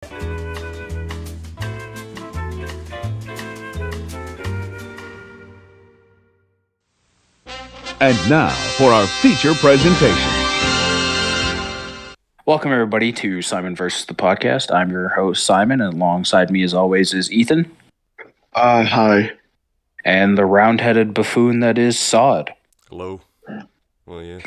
And now for our feature presentation. Welcome, everybody, to Simon vs. the Podcast. I'm your host, Simon, and alongside me, as always, is Ethan. Hi. And the round-headed buffoon that is Sod. Hello. Well, yeah.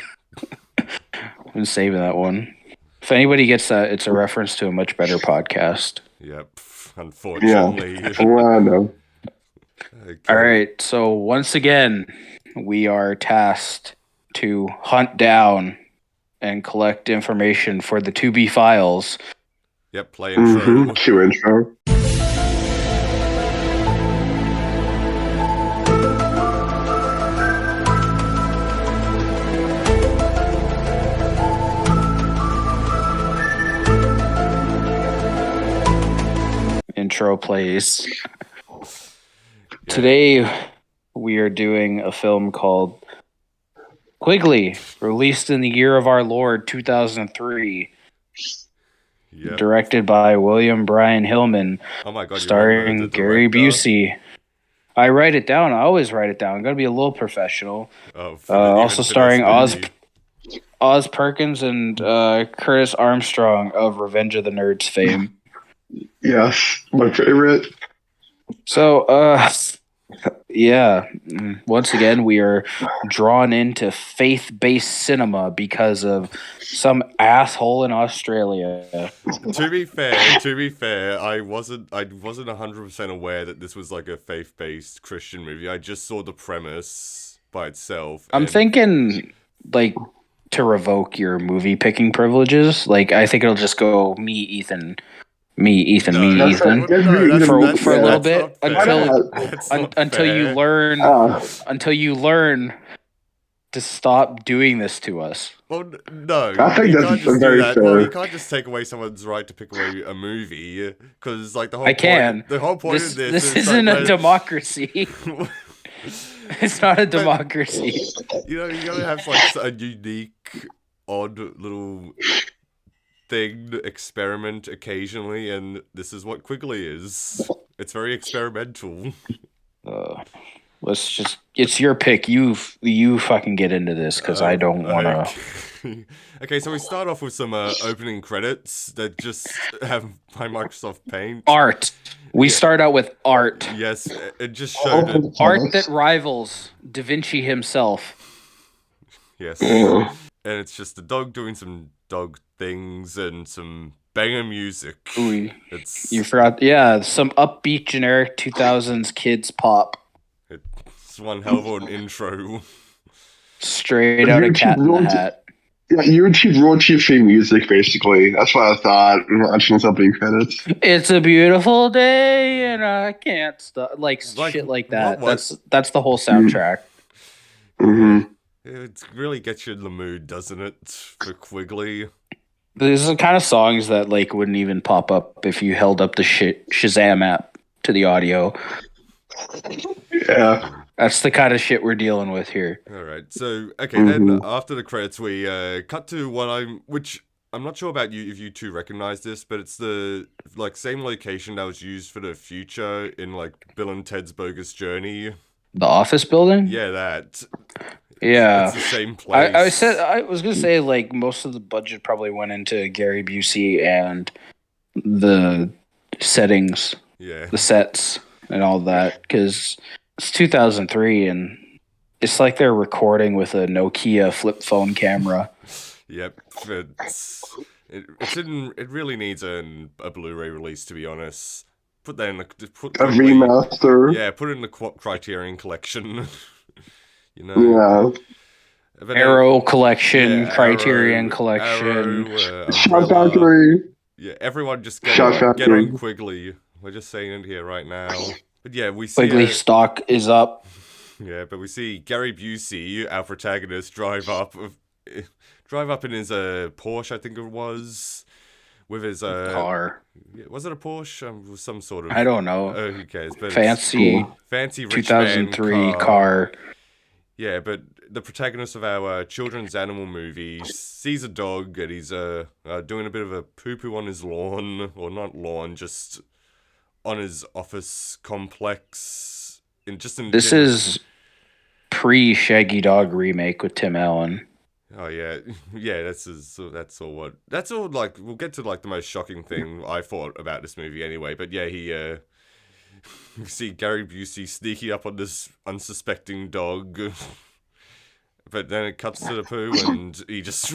I'm saving that one. If anybody gets that, it's a reference to a much better podcast. Yep, unfortunately. Yeah, well, I know. Okay. All right, so once again, we are tasked to hunt down and collect information for the Tubi Files. Yep, play intro. Cue intro. Intro plays. Today, we are doing a film called Quigley, released in the year of our Lord, 2003. Yep. Directed by William Bryan Hillman. Oh my god, starring Gary Busey. I write it down. I always write it down. I'm going to be a little professional. Oh, also starring Oz Perkins and Curtis Armstrong of Revenge of the Nerds fame. Yes, my favorite. So, yeah, once again, we are drawn into faith-based cinema because of some asshole in Australia. To be fair, I wasn't 100% aware that this was like a faith-based Christian movie. I just saw the premise by itself. I'm thinking, like, to revoke your movie-picking privileges. Like, I think it'll just go me, Ethan, for a little bit until you learn to stop doing this to us. Well, no, I think that's very fair. Well, you can't just take away someone's right to pick away a movie because, like, the whole point of this isn't a democracy. It's not a democracy. You know, you gotta have like a unique, odd little thing experiment occasionally, and this is what Quigley is. It's very experimental. It's your pick. You fucking get into this because I don't want to. Okay, so we start off with some opening credits that just have by Microsoft Paint. Art. We start out with art. Yes, it just showed art that rivals Da Vinci himself. Yes. And it's just a dog doing some dog things and some banger music. Ooh, you forgot. Yeah, some upbeat generic 2000s kids pop. It's one hell of an intro. Straight out of Cat in the Hat. Yeah, YouTube royalty free music, basically. That's what I thought watching those opening credits. It's a beautiful day and I can't stop. Like shit like that. That's the whole soundtrack. Mm-hmm. It really gets you in the mood, doesn't it, for Quigley? These are the kind of songs that like wouldn't even pop up if you held up the Shazam app to the audio. Yeah. That's the kind of shit we're dealing with here. Alright, so, okay, then after the credits, we cut to which I'm not sure about you if you two recognize this, but it's the like same location that was used for the future in like Bill and Ted's Bogus Journey. The office building? Yeah, that. Yeah. It's the same place. I was going to say, like, most of the budget probably went into Gary Busey and the settings. Yeah. The sets and all that. Because it's 2003 and it's like they're recording with a Nokia flip phone camera. Yep. It really needs a Blu-ray release, to be honest. Put that in the... A remaster. Yeah, put it in the Criterion collection. You know? Yeah. Arrow collection, Criterion collection. Shot Factory. Yeah, everyone just get on Quigley. We're just saying it here right now. But yeah, we see... Quigley stock is up. Yeah, but we see Gary Busey, our protagonist, drive up in his Porsche, I think it was. With his car. Was it a Porsche? Some sort of... I don't know. Who cares? But fancy rich 2003 man car. Yeah, but the protagonist of our children's animal movie sees a dog and he's doing a bit of a poo-poo on his lawn, or not lawn, just on his office complex. This is pre-Shaggy Dog remake with Tim Allen. Oh yeah, that's all. Like, we'll get to like the most shocking thing I thought about this movie anyway. But yeah, you see Gary Busey sneaking up on this unsuspecting dog, but then it cuts to the poo and he just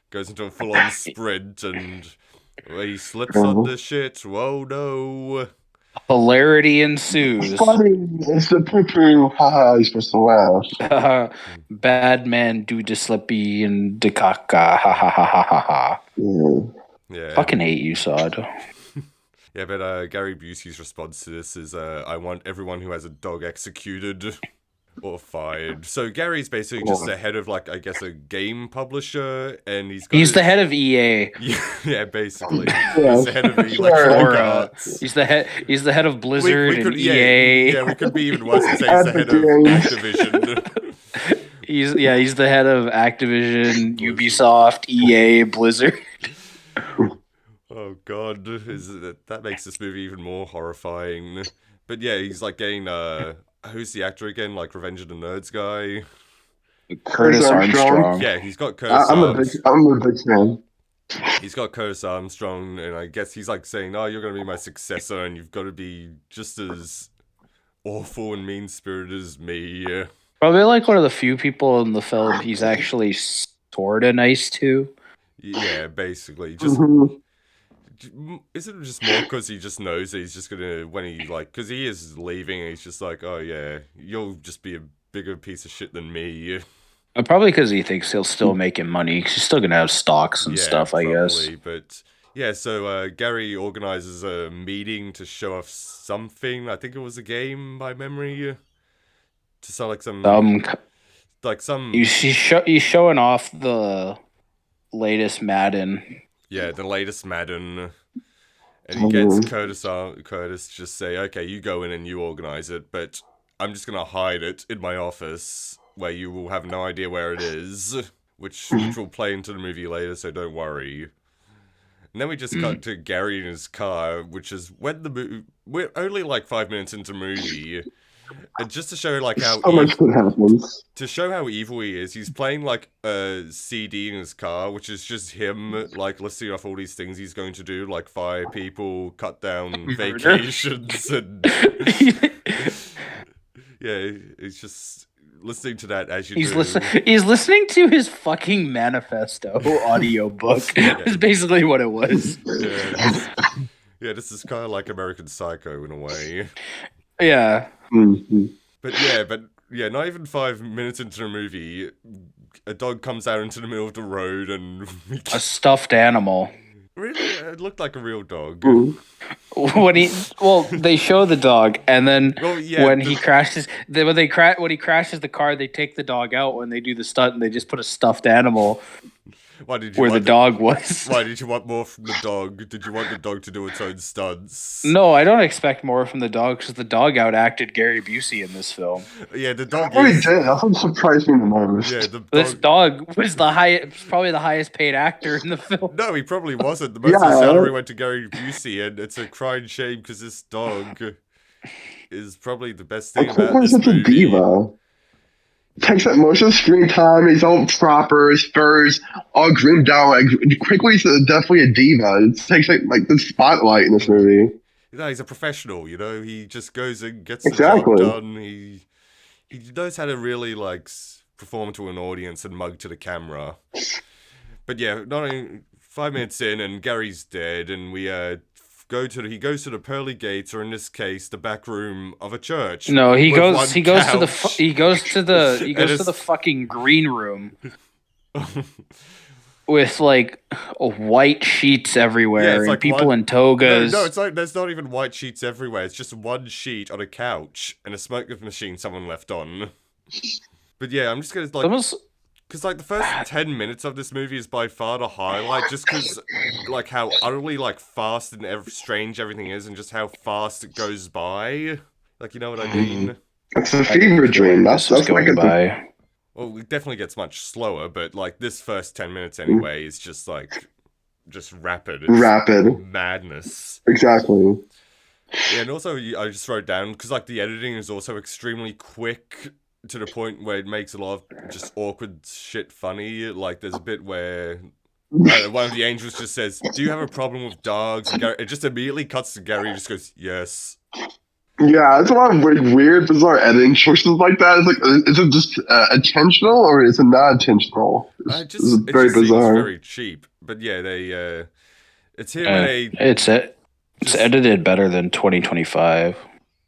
goes into a full-on sprint and he slips on the shit. Whoa, no! Hilarity ensues. Funny, it's the poo-poo. Haha, you're supposed to laugh. Bad man do de slippy and de caca. Ha ha ha ha ha ha. Yeah. Fucking hate you, Sod. Yeah, but Gary Busey's response to this is, I want everyone who has a dog executed or fired. So Gary's basically just the head of, like, I guess, a game publisher, and he's the head of EA. Yeah, basically. He's the head of Electronic Arts. He's the head of Blizzard and EA. Yeah, we could be even worse and say he's the head of Activision. He's the head of Activision, Ubisoft, EA, Blizzard. Oh god, that makes this movie even more horrifying. But yeah, he's like getting who's the actor again? Like Revenge of the Nerds guy? Curtis Armstrong. Yeah, he's got Curtis Armstrong. I'm a big fan. He's got Curtis Armstrong, and I guess he's like saying, "Oh, you're gonna be my successor, and you've got to be just as awful and mean-spirited as me." Probably like one of the few people in the film he's actually sorta nice to. Yeah, basically. Just isn't it just more because he just knows that he's just gonna, when he like, because he is leaving, and he's just like, oh yeah, you'll just be a bigger piece of shit than me. Probably because he thinks he'll still make him money, because he's still gonna have stocks and stuff, I guess. But yeah, so Gary organizes a meeting to show off something. I think it was a game by memory. To sell like some He's showing off the latest Madden. Yeah, the latest Madden. And he gets Curtis just say, okay, you go in and you organize it, but I'm just going to hide it in my office where you will have no idea where it is, which will play into the movie later, so don't worry. And then we just cut to Gary in his car, which is when we're only like 5 minutes into the movie. And just to show like how evil he is, he's playing like a CD in his car, which is just him like listing off all these things he's going to do, like fire people, cut down vacations, and yeah, he's just listening to that as he's listening to his fucking manifesto audiobook. Is basically what it was. Yeah, this is kind of like American Psycho in a way. Yeah. But not even 5 minutes into the movie, a dog comes out into the middle of the road and a stuffed animal. Really, it looked like a real dog. They show the dog, and then when he crashes the car, they take the dog out when they do the stunt, and they just put a stuffed animal. The dog was. Why did you want more from the dog? Did you want the dog to do its own stunts? No, I don't expect more from the dog because the dog outacted Gary Busey in this film. Yeah, the dog. That's what surprised me the most. Yeah, this dog was probably the highest paid actor in the film. No, he probably wasn't. The most of the salary went to Gary Busey, and it's a crying shame because this dog is probably the best thing about this movie. A diva. Takes up most of the screen time. He's all proper. His fur's all groomed out. Like Quigley's definitely a diva. It takes like the spotlight in this movie. No, he's a professional. You know, he just goes and gets the job done. He knows how to really like perform to an audience and mug to the camera. But yeah, not only 5 minutes in, and Gary's dead, and we he goes to the pearly gates, or in this case, the back room of a church. No, he goes to the fucking green room with like white sheets everywhere and people in togas. No, it's like there's not even white sheets everywhere. It's just one sheet on a couch and a smoke machine someone left on. But yeah, I'm just gonna like. Because, like, the first 10 minutes of this movie is by far the highlight, just because, like, how utterly, like, fast and strange everything is, and just how fast it goes by. Like, you know what I mean? It's a fever dream. That's like by. Well, it definitely gets much slower, but like this first 10 minutes anyway is just like rapid. It's madness. Exactly. Yeah, and also I just wrote down because like the editing is also extremely quick to the point where it makes a lot of just awkward shit funny. Like there's a bit where one of the angels just says, "Do you have a problem with dogs?" And Gary, it just immediately cuts to Gary. And just goes, "Yes." Yeah, it's a lot of weird, bizarre editing choices like that. It's like, is it just intentional or is it not intentional? It It's very just seems bizarre. very cheap. But yeah, they it's here when it's edited better than 2025.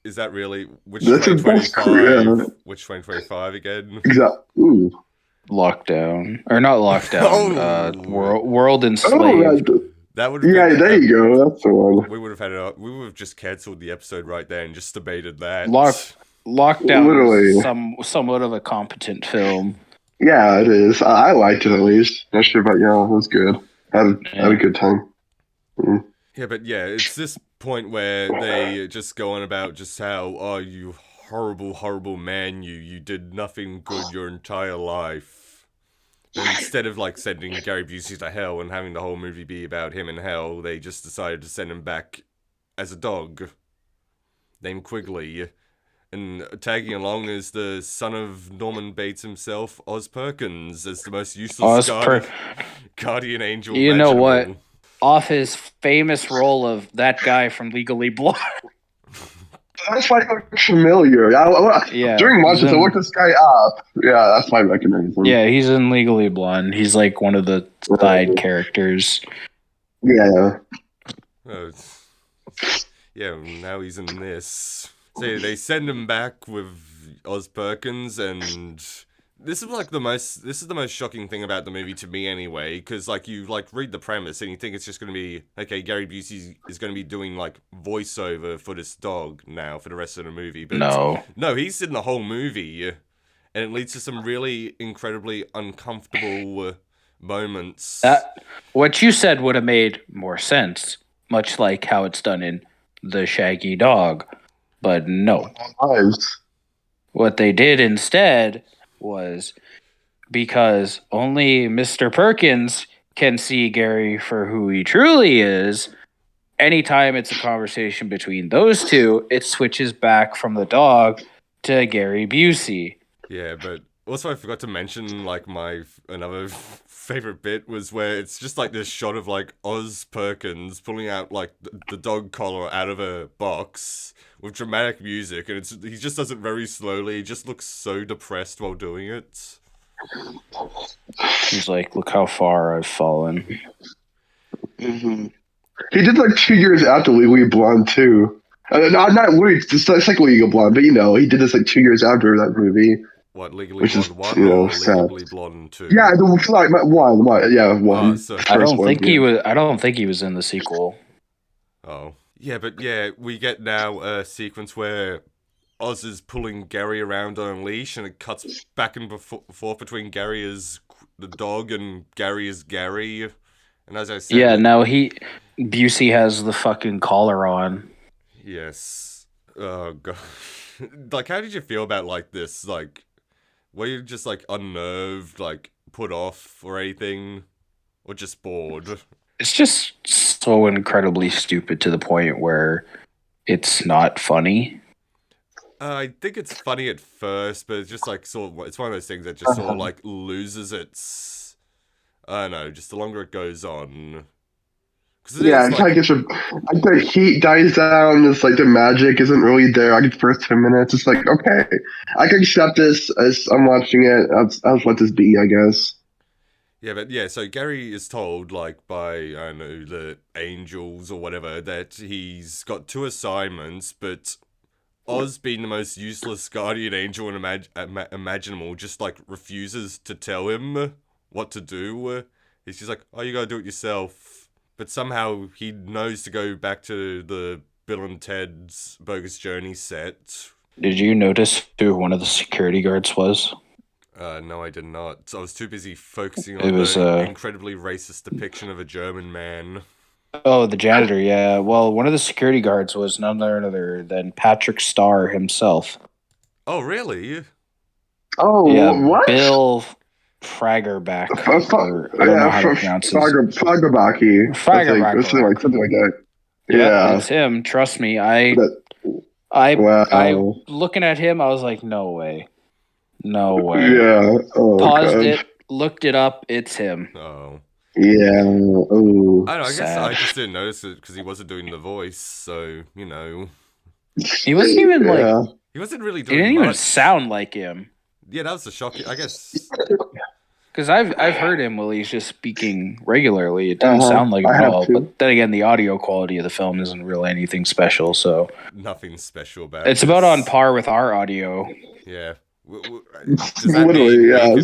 Is that really which That's 2025? Which 2025 again? Exactly. Lockdown or not lockdown? World enslaved. That would have there you go. That's the one. We would have just cancelled the episode right there and just debated that. Lockdown Literally. is somewhat of a competent film. Yeah, it is. I liked it at least. Not sure about y'all. It was good. Had a good time. Mm. Yeah, but yeah, it's this point where they just go on about just how, oh, you horrible, horrible man, you did nothing good your entire life. But instead of like sending Gary Busey to hell and having the whole movie be about him in hell, they just decided to send him back as a dog named Quigley. And tagging along is the son of Norman Bates himself, Oz Perkins, as the most useless guardian angel. You know what? Off his famous role of that guy from Legally Blonde. That's why I look familiar. During watches, I looked this guy up. Yeah, that's my mechanism. Yeah, he's in Legally Blonde. He's like one of the side characters. Yeah. Yeah, now he's in this. So they send him back with Oz Perkins, and this is the most shocking thing about the movie to me anyway, because like you like read the premise and you think it's just going to be, okay, Gary Busey is going to be doing like voiceover for this dog now for the rest of the movie, but no, he's in the whole movie, and it leads to some really incredibly uncomfortable moments. What you said would have made more sense, much like how it's done in The Shaggy Dog, but no. What they did instead was, because only Mr. Perkins can see Gary for who he truly is, anytime it's a conversation between those two, it switches back from the dog to Gary Busey. Yeah, but also I forgot to mention, like, another favorite bit was where it's just like this shot of like Oz Perkins pulling out like the dog collar out of a box with dramatic music, and he just does it very slowly. He just looks so depressed while doing it. He's like, look how far I've fallen. Mm-hmm. He did like 2 years after Legally Blonde too. Not it's like Legally Blonde, but he did this like 2 years after that movie. What, Legally Blonde 1 or Legally Blonde 2? Yeah, one. Yeah, one. I don't think he was in the sequel. Oh. Yeah, but yeah, we get now a sequence where Oz is pulling Gary around on a leash, and it cuts back and forth between Gary as the dog and Gary as Gary. And as I said... Yeah, now Busey has the fucking collar on. Yes. Oh, God. Like, how did you feel about, like, this? Like, were you just, like, unnerved, like, put off or anything? Or just bored? It's just so incredibly stupid to the point where it's not funny. I think it's funny at first, but it's just like it's one of those things that just sort of like loses its, I don't know, just the longer it goes on. Yeah, it's like the heat dies down. It's like the magic isn't really there. Like the first 10 minutes, it's like, okay, I can accept this as I'm watching it. I'll let this be, I guess. Yeah, but yeah, so Gary is told, like, by, I don't know, the angels or whatever, that he's got 2 assignments, but Oz, being the most useless guardian angel imaginable, just, like, refuses to tell him what to do. He's just like, oh, you gotta do it yourself. But somehow he knows to go back to the Bill and Ted's Bogus Journey set. Did you notice who one of the security guards was? No, I did not. So I was too busy focusing on the incredibly racist depiction of a German man. Oh, the janitor, yeah. Well, one of the security guards was none other than Patrick Starr himself. Oh, really? Oh, Yeah, what? Bill Fragerback. I don't know how to pronounce his. Fragabaki. I think something like that. Yeah, it's him. Trust me. I Wow. looking at him, I was like, no way. Yeah. Oh Paused god. it, looked it up. It's him. Oh. Yeah. Oh. I don't know, I guess Sad. I just didn't notice it because he wasn't doing the voice, so, you know. He wasn't even He wasn't really He doing didn't much. even sound like him. Yeah, that was the shock. I guess. Because I've heard him while he's just speaking regularly. It didn't sound like him I at have all. to. But then again, the audio quality of the film isn't really anything special. So Nothing special about it's this. about on par with our audio. Yeah. Does that Literally, mean yeah.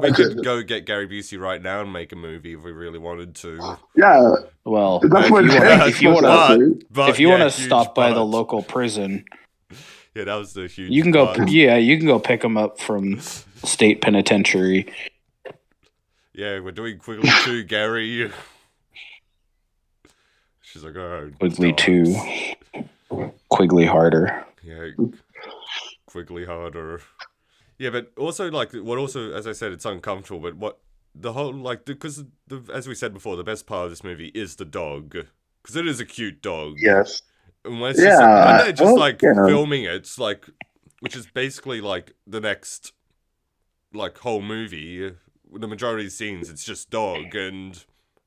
we could go get Gary Busey right now and make a movie if we really wanted to? Yeah. Well, That's what if you want to huge stop by the but. local prison, Yeah, that was the huge. you can go. but. You can go pick him up from state penitentiary. Yeah, we're doing Quigley 2, Gary. She's like, oh, Quigley 2. Quigley harder. Yeah, Quigley harder. Yeah, but also, like, what also, as I said, it's uncomfortable, but what, the whole, like, because, as we said before, the best part of this movie is the dog. Because it is a cute dog. Yes. And when, they're just filming it, it's like, which is basically, like, the next, like, whole movie, the majority of the scenes, it's just dog, and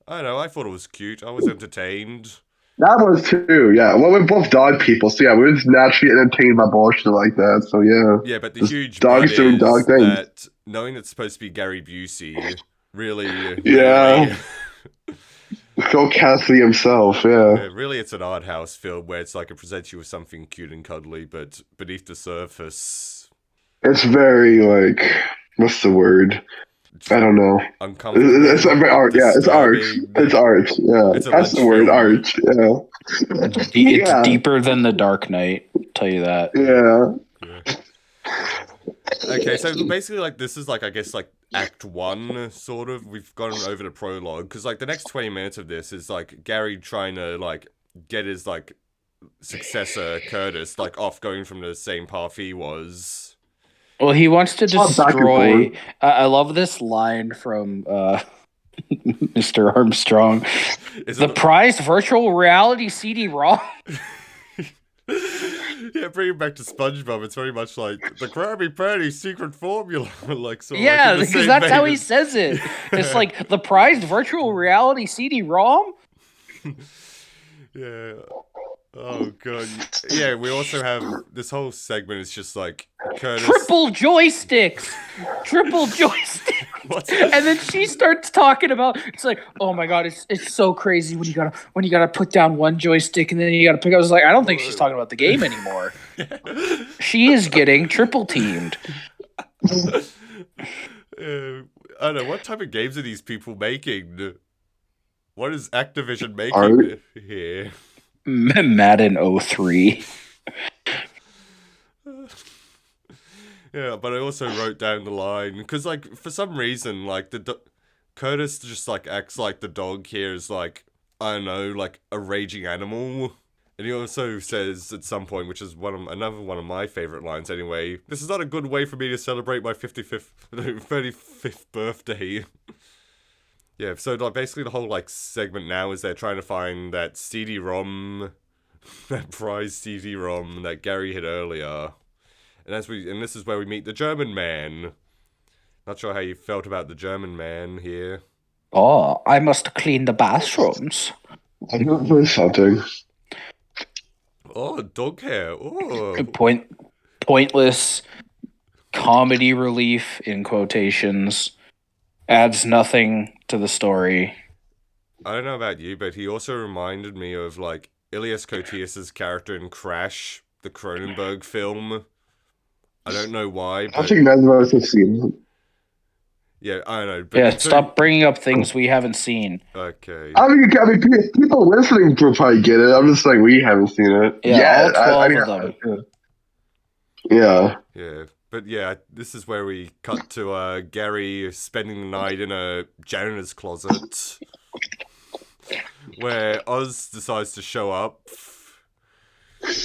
I don't know, I thought it was cute. I was entertained. That was too, yeah. Well, we're both dog people, so yeah, we're just naturally entertained by bullshit like that, so yeah. Yeah, but the huge dogs but doing is dog things. that knowing it's supposed to be Gary Busey, really... Yeah. Phil Cassidy himself, yeah. Really, it's an art house film where it's like it presents you with something cute and cuddly, but beneath the surface... It's very, like, what's the word? I don't know. Uncomfortable. It's art. Yeah, it's art. It's art. Yeah, that's the word. Art. Yeah. It's deeper than the Dark Knight. I'll tell you that. Yeah. Okay, so basically, like, this is like, I guess, like Act 1, sort of. We've gone over the prologue because, like, the next 20 minutes of this is like Gary trying to like get his like successor Curtis like off going from the same path he was. Well, he wants to destroy. I love this line from Mr. Armstrong. The prized virtual reality CD-ROM. Yeah, bring it back to SpongeBob. It's very much like the Krabby Patty secret formula. Like, so yeah, like because that's how he says it. It's like the prized virtual reality CD-ROM. Yeah. Oh god. Yeah, we also have this whole segment is just like Curtis. Triple joysticks. What? And then she starts talking about it's like, oh my god, it's so crazy when you gotta put down one joystick and then you gotta pick up. I was like, I don't think she's talking about the game anymore. She is getting triple teamed. I don't know, what type of games are these people making? What is Activision making here? Madden 03. Yeah, but I also wrote down the line because, like, for some reason, like Curtis just like acts like the dog here is like, I don't know, like a raging animal, and he also says at some point, which is another one of my favorite lines anyway. This is not a good way for me to celebrate my 35th birthday. Yeah, so like basically the whole like segment now is they're trying to find that CD-ROM, that prize CD-ROM that Gary hid earlier, and this is where we meet the German man. Not sure how you felt about the German man here. Oh, I must clean the bathrooms. I'm not doing something. Oh, dog hair. Oh, pointless comedy relief in quotations. Adds nothing to the story. I don't know about you, but he also reminded me of, like, Ilias Koteas' character in Crash, the Cronenberg film. I don't know why, but... I think none of us have seen it. Yeah, I don't know. But yeah, stop bringing up things we haven't seen. Okay. I mean, people listening will probably get it. I'm just like, we haven't seen it. Yeah, all 12 of them. Yeah. Yeah. But yeah, this is where we cut to Gary spending the night in a janitor's closet, where Oz decides to show up.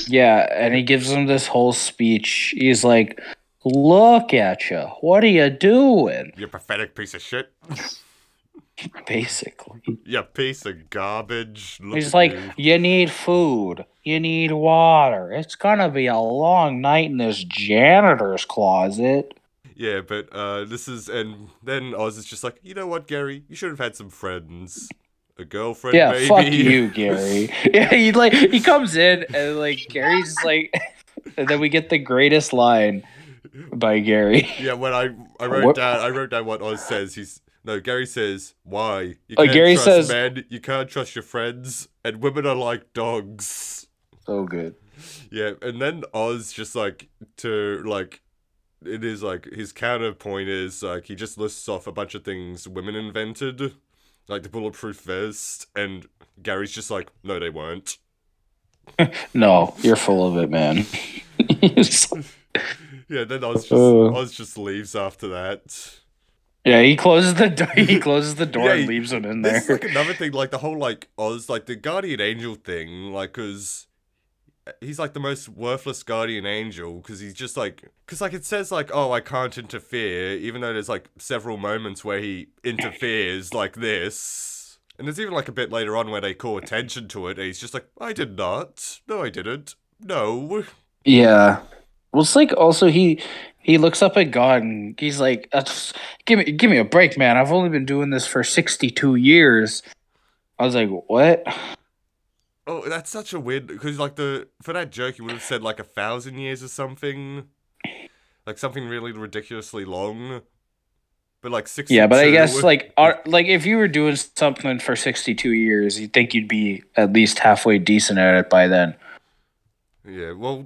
Yeah, and he gives him this whole speech. He's like, Look at you. What are you doing? You pathetic piece of shit. Basically. You piece of garbage. Look He's at like, you. you need food. You need water. It's gonna be a long night in this janitor's closet. Yeah, but and then Oz is just like, you know what, Gary? You should have had some friends. A girlfriend, Yeah, maybe. fuck you, Gary. Yeah, he comes in and like Gary's like, and then we get the greatest line by Gary. Yeah, when I wrote down what Oz says. Gary says, why? You can't Gary trust says, men, you can't trust your friends, and women are like dogs. so good. Yeah, and then Oz just like it is like his counterpoint is like he just lists off a bunch of things women invented, like the bulletproof vest, and Gary's just like, no, they weren't. No, you're full of it, man. Yeah, then Oz just leaves after that. Yeah, he closes the door. He closes the door and leaves him in there. This is like another thing, like the whole like Oz, like the guardian angel thing, like because he's like the most worthless guardian angel because he's just like it says like, oh, I can't interfere, even though there's like several moments where he interferes like this, and there's even like a bit later on where they call attention to it, and he's just like, I did not, no, I didn't, no. Yeah. Well, it's like also he looks up at God and he's like, give me a break, man. I've only been doing this for 62 years. I was like, what? Oh, that's such a weird, because like for that joke he would have said like 1,000 years or something, like something really ridiculously long. But like 62. Yeah, but I guess like if you were doing something for 62 years, you'd think you'd be at least halfway decent at it by then. Yeah, well,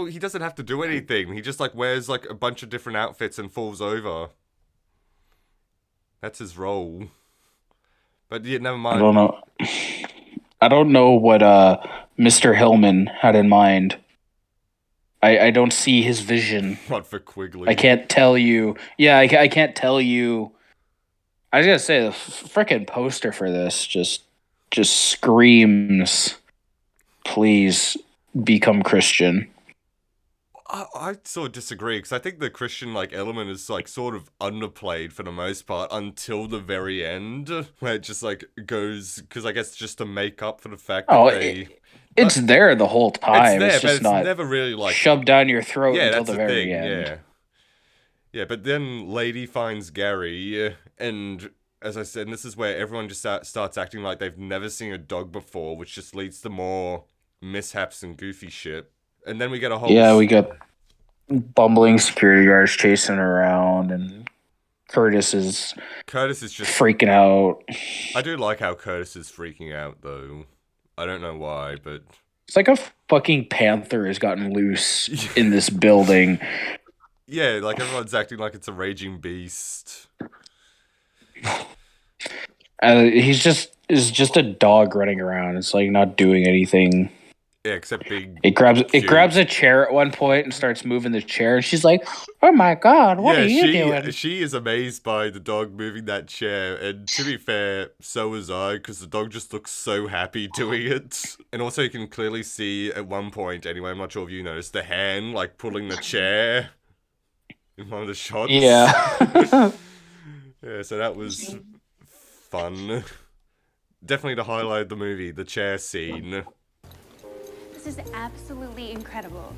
he doesn't have to do anything. He just, like, wears, like, a bunch of different outfits and falls over. That's his role. But, yeah, never mind. I don't know what Mr. Hillman had in mind. I don't see his vision. What for Quigley? I can't tell you. Yeah, I can't tell you. I was going to say, the frickin' poster for this just screams, please become Christian. I sort of disagree, because I think the Christian like element is like sort of underplayed for the most part until the very end, where it just like goes, because I guess just to make up for the fact that it's there the whole time. It's there, it's just but it's not never really like shoved down your throat until the very end. Yeah, but then Lady finds Gary, and as I said, and this is where everyone just starts acting like they've never seen a dog before, which just leads to more mishaps and goofy shit. And then we get a whole... Yeah, we got bumbling security guards chasing around, and Curtis is just freaking out. I do like how Curtis is freaking out, though. I don't know why, but... It's like a fucking panther has gotten loose in this building. Yeah, like everyone's acting like it's a raging beast. Is just a dog running around. It's like not doing anything. Yeah, except being it grabs a chair at one point and starts moving the chair, and she's like, "Oh my god, what are you doing?" She is amazed by the dog moving that chair, and to be fair, so was I, because the dog just looks so happy doing it. And also you can clearly see at one point, anyway, I'm not sure if you noticed, the hand like pulling the chair in one of the shots. Yeah. Yeah, so that was fun. Definitely the highlight of the movie, the chair scene. This is absolutely incredible.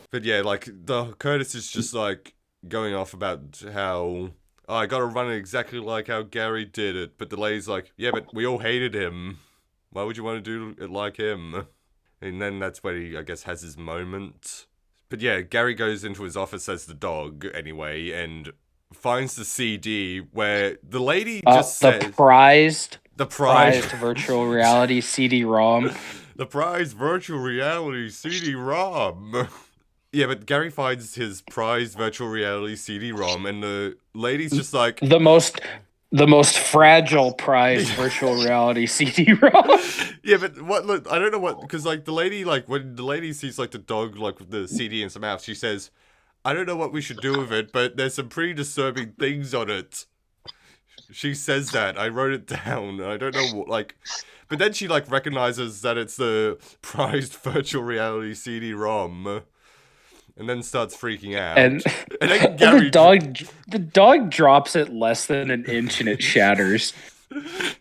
But yeah, like, Curtis is just, like, going off about how, oh, I gotta run it exactly like how Gary did it. But the lady's like, yeah, but we all hated him. Why would you want to do it like him? And then that's where he, I guess, has his moment. But yeah, Gary goes into his office as the dog, anyway, and finds the CD where the lady just says... The prized virtual reality CD-ROM. The prized virtual reality CD-ROM. Yeah, but Gary finds his prized virtual reality CD-ROM, and the lady's just like... The most fragile prized virtual reality CD-ROM. Yeah, but look, I don't know what... Because, like, the lady, like, when the lady sees, like, the dog, like, with the CD in some mouth, she says, I don't know what we should do with it, but there's some pretty disturbing things on it. She says that. I wrote it down. I don't know what, like... But then she, like, recognizes that it's the prized virtual reality CD-ROM. And then starts freaking out. And then Gary... the dog drops it less than an inch and it shatters.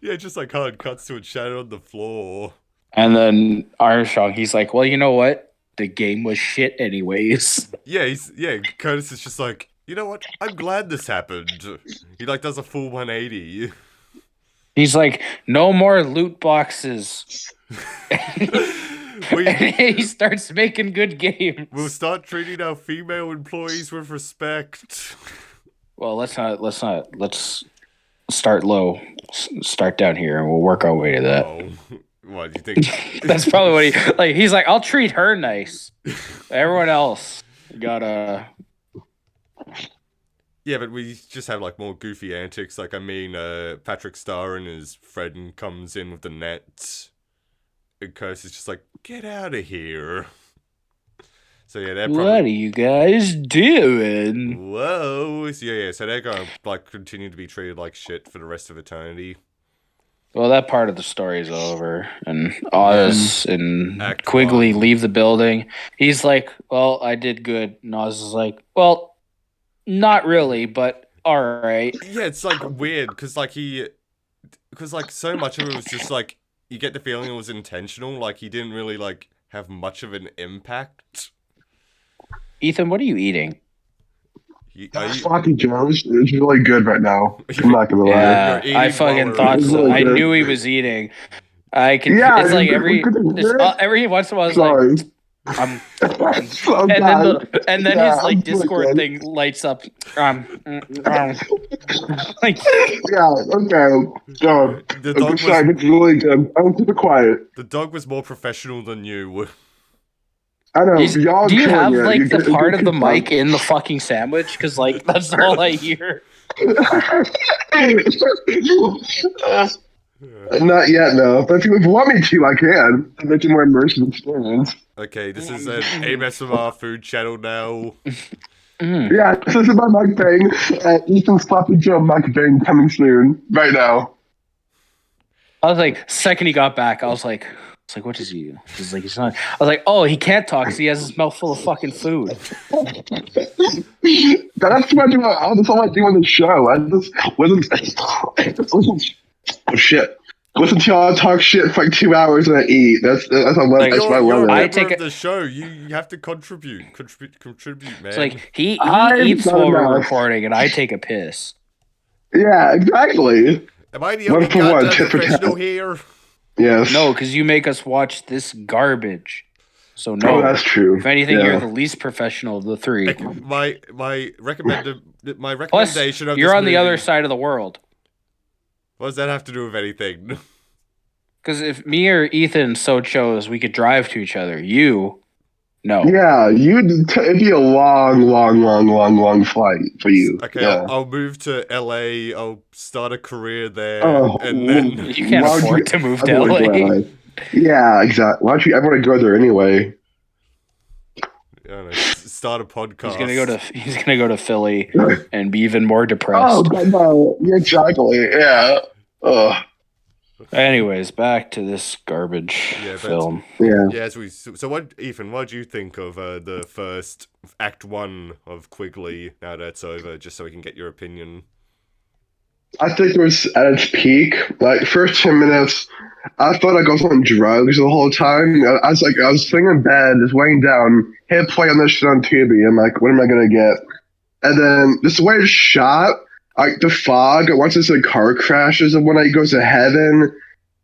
Yeah, just like hard cuts to it shattered on the floor. And then Armstrong, he's like, well, you know what? The game was shit anyways. Yeah, Curtis is just like, you know what? I'm glad this happened. He, like, does a full 180. He's like, no more loot boxes. And he starts making good games. We'll start treating our female employees with respect. Well, let's start low. Start down here, and we'll work our way to that. Oh, what do you think? That's probably what he's like. I'll treat her nice. Everyone else gotta. Yeah, but we just have like more goofy antics. Like, I mean, Patrick Star and his friend comes in with the net, and Curse is just like, "Get out of here." So yeah, they're probably... What are you guys doing? Whoa! So so they're gonna like continue to be treated like shit for the rest of eternity. Well, that part of the story is over, and Oz and Act Quigley 1. leave the building. He's like, "Well, I did good," and Oz is like, "Well, not really, but all right." Yeah, it's like weird because like so much of it was just like you get the feeling it was intentional. Like he didn't really like have much of an impact. Ethan, what are you eating? Sloppy Joe's is really good right now. I'm not gonna lie. Yeah, You're I eating fucking while thought we're- so. Really I good. knew he was eating. I can. Yeah, it's like every once in a while, I was sorry. like, I'm, So and bad. then Yeah, his like I'm Discord good. thing lights up. Like, Yeah, okay. So, The dog sorry, was it's really good. I'm super quiet. the dog was more professional than you. I know. do Y'all you killing have it. like You're the good- part of good the stuff. mic in the fucking sandwich? Because like that's all I hear. Not yet, no. But if you want me to, I can. To make it more immersive experience. Okay, this is an AMSMR food channel now. Yeah, this is my mukbang. Ethan's Sloppy Joe mukbang coming soon. Right now. I was like, second he got back, I was like, what does he do? He's like, he's not. I was like, oh, he can't talk because he has his mouth full of fucking food. That's what I do. That's all I do on the show. I just wasn't. Oh shit! Listen to y'all talk shit for like 2 hours and I eat. That's how Like, that's my You're a love. I member take of it- the show. You have to contribute, man. It's like he I'm eats not while we're enough. recording, and I take a piss. Yeah, exactly. Am I the One only for one, goddamn tit for professional tat. here? Yes. No, because you make us watch this garbage. So no, Oh, that's true. if anything, Yeah. you're the least professional of the three. My Plus, recommendation of you're this on the movie- other side of the world. What does that have to do with anything? Because if me or Ethan so chose, we could drive to each other. You, no. Yeah, it'd be a long flight for you. Okay, Yeah. I'll move to LA. I'll start a career there, Oh, and then You can't Why would afford you- to move I to don't wanna go LA. LA. Yeah, exactly. Why don't you? I want to go there anyway. I don't know, start a podcast. He's gonna go to Philly and be even more depressed. Oh, but no. Yeah, exactly. Yeah. Ugh. Anyways, back to this garbage Yeah, but- film. Yeah. Yeah, so what, Ethan? What do you think of the first Act 1 of Quigley? Now that's over, just so we can get your opinion. I think it was at its peak. Like first 10 minutes, I felt like I was on drugs the whole time. I was sitting in bed, just laying down, hit play on this shit on Tubi. I'm like, what am I gonna get? And then this way it's shot, like the fog. Once it's like car crashes, and when he goes to heaven,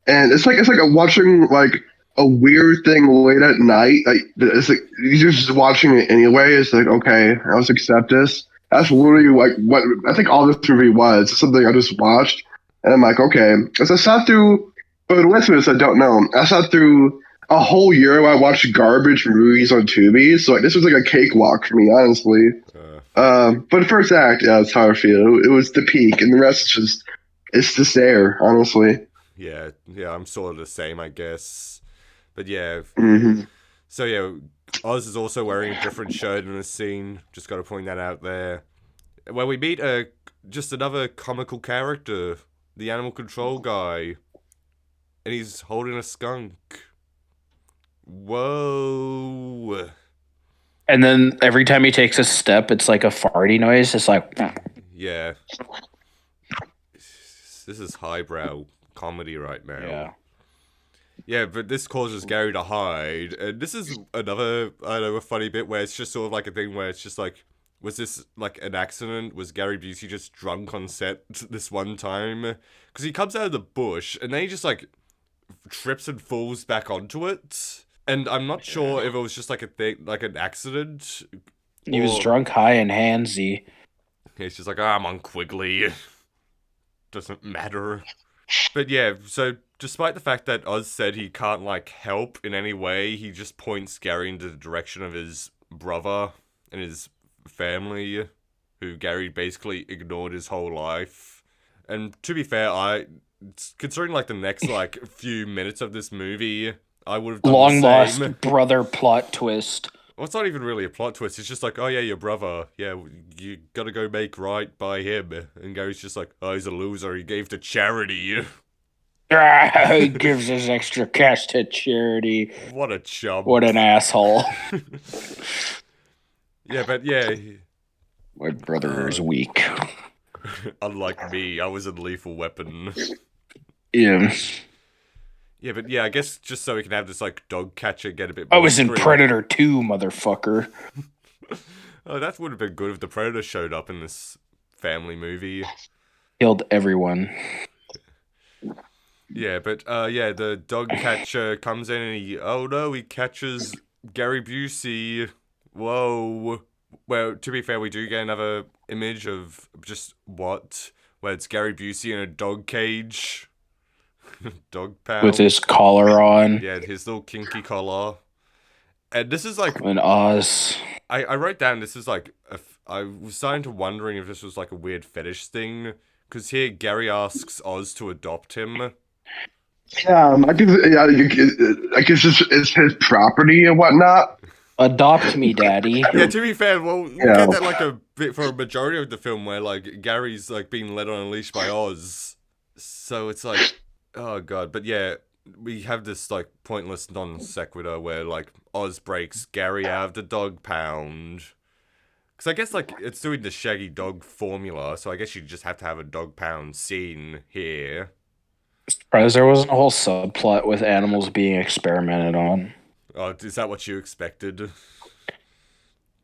and it's like watching like a weird thing late at night. Like it's like you're just watching it anyway. It's like okay, I'll just accept this. That's literally like what I think all this movie was. It's something I just watched, and I'm like, okay. As I sat through, for the listeners, I don't know. I sat through a whole year where I watched garbage movies on Tubi. So like, this was like a cakewalk for me, honestly. But the first act, yeah, that's how I feel. It was the peak, and the rest is just there, honestly. Yeah, I'm sort of the same, I guess. But yeah, hmm so yeah, Oz is also wearing a different shirt in the scene. Just got to point that out there. Well, we meet just another comical character, the animal control guy, and he's holding a skunk. Whoa. And then every time he takes a step, it's like a farty noise. It's like... Yeah. This is highbrow comedy right now. Yeah. Yeah, but this causes Gary to hide. And this is another, I don't know, a funny bit where it's just sort of like a thing where it's just like, was this like an accident? Was Gary Busey just drunk on set this one time? Because he comes out of the bush and then he just like trips and falls back onto it. And I'm not sure if it was just like a thing, like an accident. He was drunk, high, and handsy. He's just like, I'm on Quigley. Doesn't matter. But yeah, so despite the fact that Oz said he can't, like, help in any way, he just points Gary into the direction of his brother and his family, who Gary basically ignored his whole life. And to be fair, considering, like, the next, like, few minutes of this movie, I would have done long the same. lost brother plot twist. Well, it's not even really a plot twist. It's just like, oh yeah, your brother. Yeah, you gotta go make right by him. And Gary's just like, oh, he's a loser. He gave to charity. He gives his extra cash to charity. What a chump. What an asshole. Yeah, but yeah. My brother is weak. Unlike me, I was in Lethal Weapon. Yeah. Yeah, but yeah, I guess just so we can have this, like, dog catcher get a bit more I was in screen. Predator 2, motherfucker. Oh, that would have been good if the Predator showed up in this family movie. Killed everyone. Yeah, but, yeah, the dog catcher comes in and he catches Gary Busey. Whoa. Well, to be fair, we do get another image of just where it's Gary Busey in a dog cage. Dog pound. With his collar on. Yeah, his little kinky collar. And this is like... And Oz. I wrote down this is like... I was starting to wondering if this was like a weird fetish thing. Because here, Gary asks Oz to adopt him. I guess it's his property and whatnot. Adopt me, daddy. Yeah, to be fair, we'll get that like a bit for a majority of the film where like Gary's like being led on a leash by Oz. So it's like... Oh god, but yeah, we have this like pointless non sequitur where like Oz breaks Gary out of the dog pound. Because I guess like it's doing the Shaggy Dog formula, so I guess you just have to have a dog pound scene here. Surprised there wasn't a whole subplot with animals being experimented on. Oh, is that what you expected?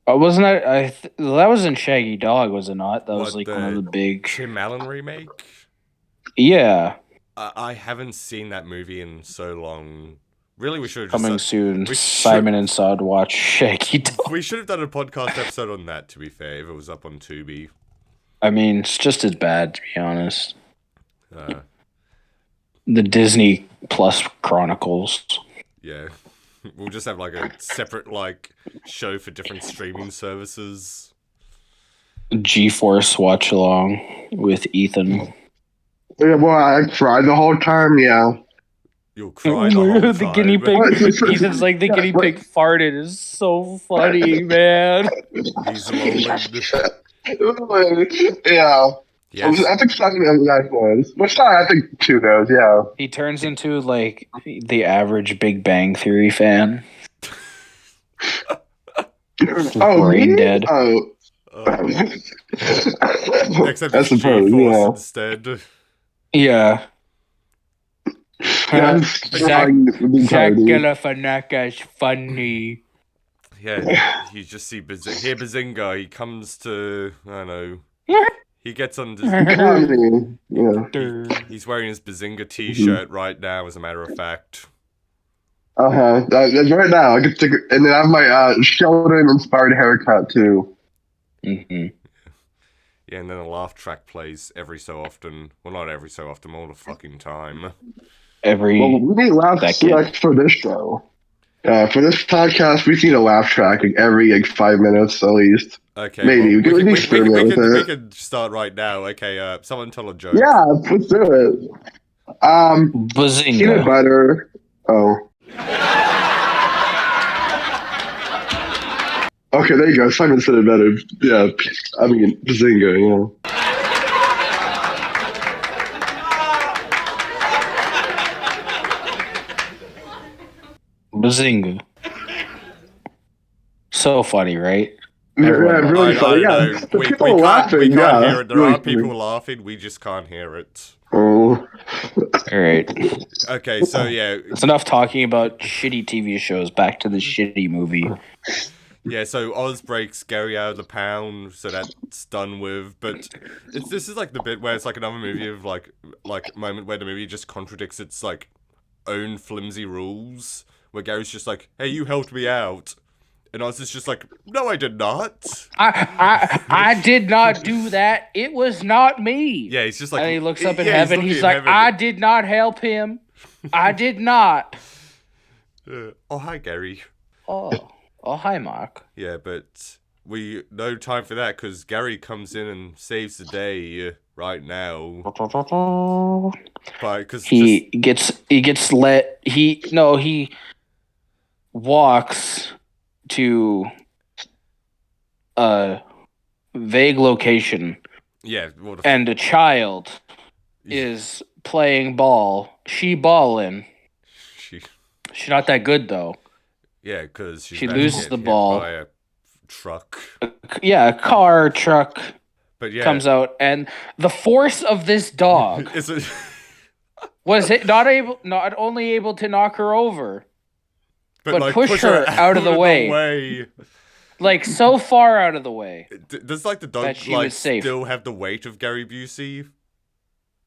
Wasn't that? That was in Shaggy Dog, was it not? That was like one of the big Tim Allen remake. Yeah. I haven't seen that movie in so long. Really, we should have Coming soon. Simon and Sod watch Shaggy Dog. We should have done a podcast episode on that, to be fair, if it was up on Tubi. I mean, it's just as bad, to be honest. The Disney Plus Chronicles. Yeah. We'll just have like a separate like show for different streaming services. GeForce watch along with Ethan. Yeah, well, I cried the whole time, yeah. You'll cry the whole time. The guinea pig. Ethan's like, the guinea pig farted is so funny, man. He's lonely. Yeah. Yes. I think something that was. Which I think 2 goes, yeah. He turns into like the average Big Bang Theory fan. Brain dead. Oh. Except it's GeForce instead. Yeah. Zach Galifianakis funny. Yeah, you just see here Bazinga. He comes to, I don't know. He gets on. He's wearing his Bazinga T-shirt right now, as a matter of fact. Right now, I get to, and then I have my Sheldon-inspired haircut too. Mm-hmm. Yeah, and then a laugh track plays every so often. Well, not every so often, all the fucking time. We need laugh tracks for this show. For this podcast, we need a laugh track like, every 5 minutes at least. Okay, maybe we can start right now. Okay, someone tell a joke. Yeah, let's do it. Bazinga. Peanut butter. Oh. Okay, there you go. Simon said it better. Yeah, I mean, Bazinga, yeah. Bazinga. So funny, right? Yeah, really funny. Yeah, the people are laughing. We can't Yeah, hear it. There really are people funny. laughing. We just can't hear it. Oh. All right. Okay, so yeah. It's enough talking about shitty TV shows. Back to the shitty movie. Yeah, so Oz breaks Gary out of the pound, so that's done with. But this is like the bit where it's like another movie of like moment where the movie just contradicts its like own flimsy rules. Where Gary's just like, "Hey, you helped me out," and Oz is just like, "No, I did not. I did not do that. It was not me." Yeah, he's just like, and he looks up in yeah, heaven. He's He's looking like, in heaven. "I did not help him. I did not." Oh, hi, Gary. Oh, hi, Mark. Yeah, but we no time for that because Gary comes in and saves the day right now. But because he walks to a vague location. Yeah, and a child is playing ball. She ballin'. She's not that good though. Yeah, because she loses the ball by a truck. A car truck. But yeah, comes out, and the force of this dog was it not only able to knock her over, but like, push her out of the way. Like so far out of the way. Does like the dog like still have the weight of Gary Busey?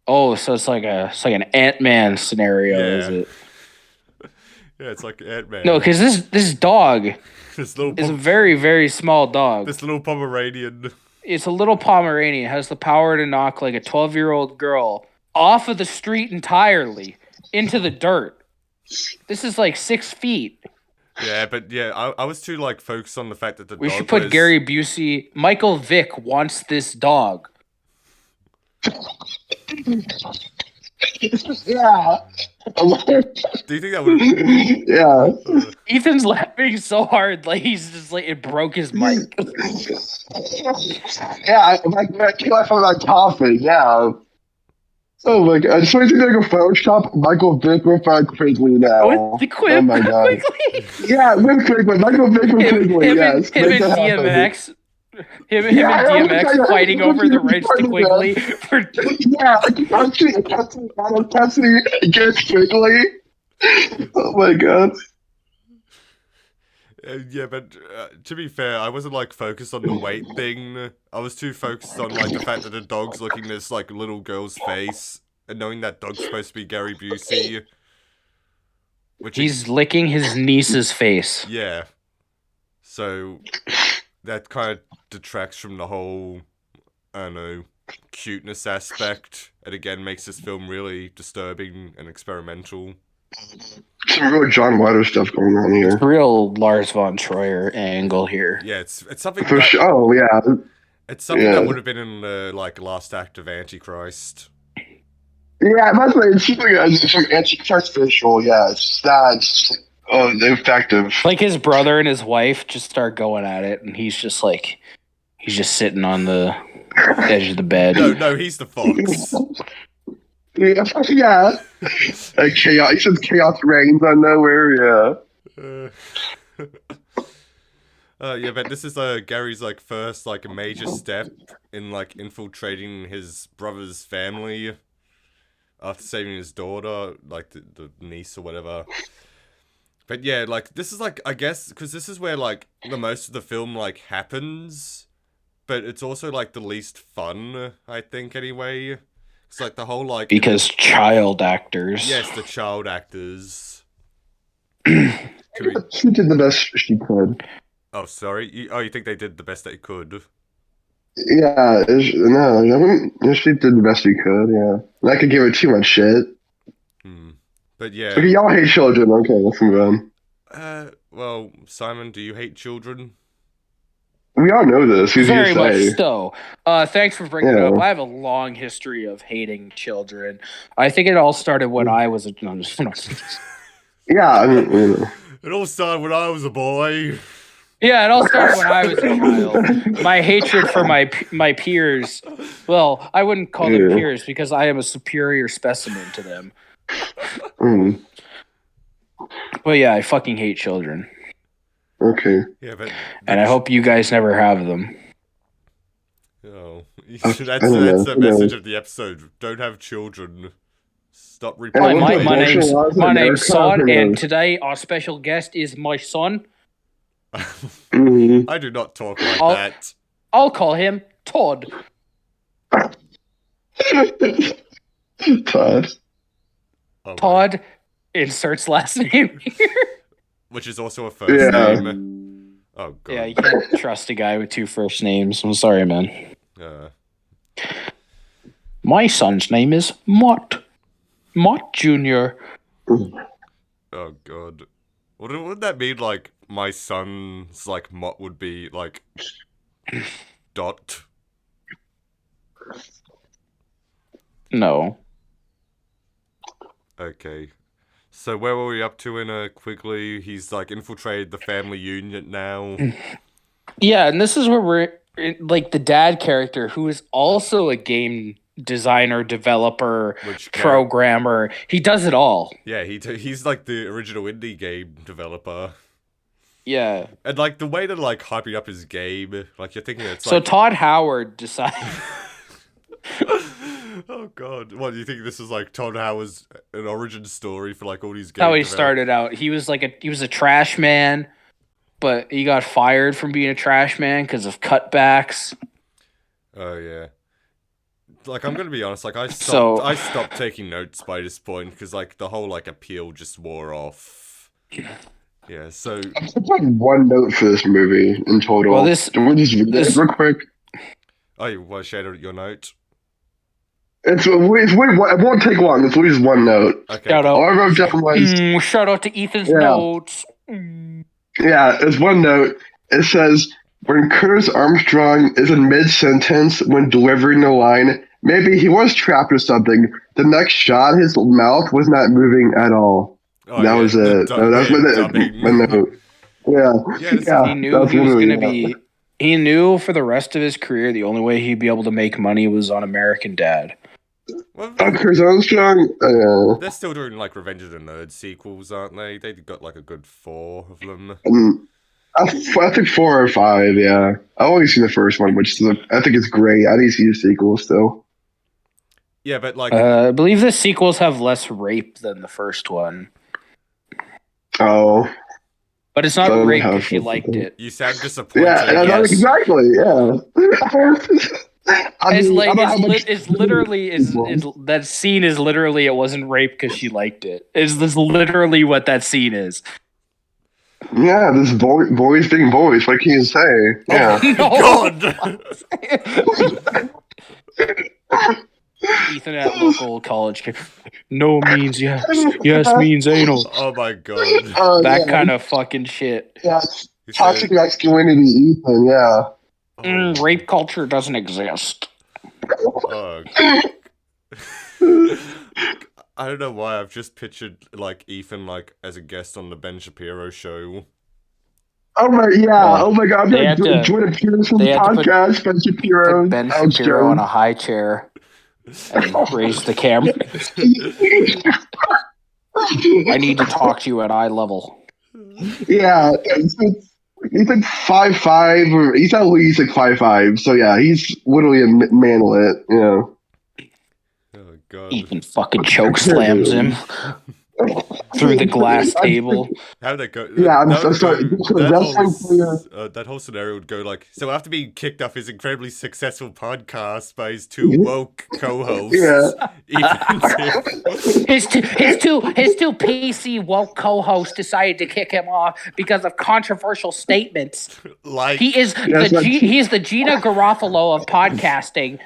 Oh, so it's like an Ant-Man scenario, is it? Yeah, it's like Ant-Man. No, because this dog is a very, very small dog. This little Pomeranian. It's a little Pomeranian. It has the power to knock like a 12-year-old girl off of the street entirely into the dirt. This is like 6 feet. Yeah, but yeah, I was too like focused on the fact that we should put Gary Busey. Michael Vick wants this dog. Yeah. Do you think that would? Yeah. Ethan's laughing so hard, like he's just like it broke his mic. Yeah, I can't laugh about coughing. Yeah. Oh my god! So I think like a Photoshop Michael Vick with Quigley now. With the Quip, oh my god! Quigley. Yeah, with Quigley, Michael Vick with Quigley. Yes. Him and DMX. Him and DMX fighting over the rights to Quigley. Yeah, Cassidy against Quigley. Oh my god. Yeah, but to be fair, I wasn't like focused on the weight thing. I was too focused on like the fact that the dog's looking at this like little girl's face and knowing that dog's supposed to be Gary Busey. He's licking his niece's face. Yeah. So that kind of detracts from the whole, I don't know, cuteness aspect. And again makes this film really disturbing and experimental. Some real John Waters stuff going on here. It's real Lars von Trier angle here. Yeah, it's something. For sure. Oh yeah. It's something that would have been in the like last act of Antichrist. Yeah, that's like it's some Antichrist visual. Yeah, it's that. Oh, effective. Like his brother and his wife just start going at it, and he's just sitting on the edge of the bed. No, he's the fox. Yeah. Like chaos. He says chaos reigns on nowhere. Yeah. Yeah, but this is Gary's like first like major step in like infiltrating his brother's family after saving his daughter, like the niece or whatever. But yeah, like this is like I guess because this is where like the most of the film like happens, but it's also like the least fun, I think. Anyway. It's like the whole like because child actors. Yes, the child actors. She did the best she could. Oh, sorry. You think they did the best they could? Yeah, she did the best she could. Yeah, I could give her too much shit. But yeah. Okay, y'all hate children. Okay, let's move on. Well, Simon, do you hate children? We all know this. Very much so. Thanks for bringing it up. I have a long history of hating children. I think it all started when I was a... Yeah, I mean, It all started when I was a boy. Yeah, it all started when I was a child. My hatred for my peers... Well, I wouldn't call them peers because I am a superior specimen to them. But yeah, I fucking hate children. Okay. Yeah, but And I hope you guys never have them. Oh, I that's don't know. the message of the episode. Don't have children. Stop Yeah, Hi, what's reproducing. the my abortion laws in name's America? Son, Who and knows? today our special guest is my son. Mhm. I do not talk like I'll- that. I'll call him Todd. Todd. Oh, my. Todd inserts last name here. Which is also a first Yeah. name. Oh, God. Yeah, you can't trust a guy with 2 first names. I'm sorry, man. My son's name is Mott. Mott Jr. Oh, God. Wouldn't that mean, like, my son's, like, Mott would be, like, Dot? No. Okay. So where were we up to in Quigley? He's, like, infiltrated the family union now. Yeah, and this is where we're like the dad character, who is also a game designer, developer, programmer. He does it all. Yeah, he's like the original indie game developer. Yeah. And like the way to like hyping up his game, like you're thinking it's so like Todd Howard decided. Oh God! What do you think? This is like Todd Howard's an origin story for like all these games. How he started out. He was a trash man, but he got fired from being a trash man because of cutbacks. Oh yeah. Like I'm gonna be honest, like I stopped taking notes by this point because like the whole like appeal just wore off. Yeah, so I took like 1 note for this movie in total. Well, We'll just read this real quick. oh, you want to share your note? It won't take long. It's always 1 note. Okay. Shout out. All I wrote down was Shout out to Ethan's notes. yeah, it's 1 note. It says when Curtis Armstrong is in mid-sentence when delivering the line, maybe he was trapped or something. The next shot, his mouth was not moving at all. Oh, that was it. That was my note. Yeah. He knew he was going to be. He knew for the rest of his career the only way he'd be able to make money was on American Dad. Well, Chris Armstrong. They're still doing like Revenge of the Nerds sequels, aren't they? They got like a good 4 of them. I think 4 or 5. Yeah, I've only seen the first one, which is I think it's great. I need to see the sequel still. Yeah, but like I believe the sequels have less rape than the first one. Oh. But it's not rape if she liked it. You sound disappointed. Yeah, exactly. Yeah. That scene is literally it wasn't rape because she liked it. Is this literally what that scene is? Yeah, this boys being boys. What can you say? Yeah. God. Ethan at local college. No means yes. Yes means anal. Oh my God. That kind of fucking shit. Yeah. Toxic masculinity, Ethan. Yeah. Rape culture doesn't exist. I don't know why I've just pictured like Ethan like as a guest on the Ben Shapiro show. Oh my God! They had to Jordan Peterson podcast. Ben Shapiro. Put Ben Shapiro on a high chair and raise the camera. I need to talk to you at eye level. Yeah, he's like 5'5", or he's at least like 5'5". So yeah, he's literally a manlet. Yeah. Oh God. Ethan fucking choke slams him through the glass table. How'd that go? Yeah, I'm sorry. That whole scenario would go like, so after being kicked off his incredibly successful podcast by his 2 woke co-hosts, his two PC woke co-hosts decided to kick him off because of controversial statements. Like he's the Gina Garofalo of podcasting.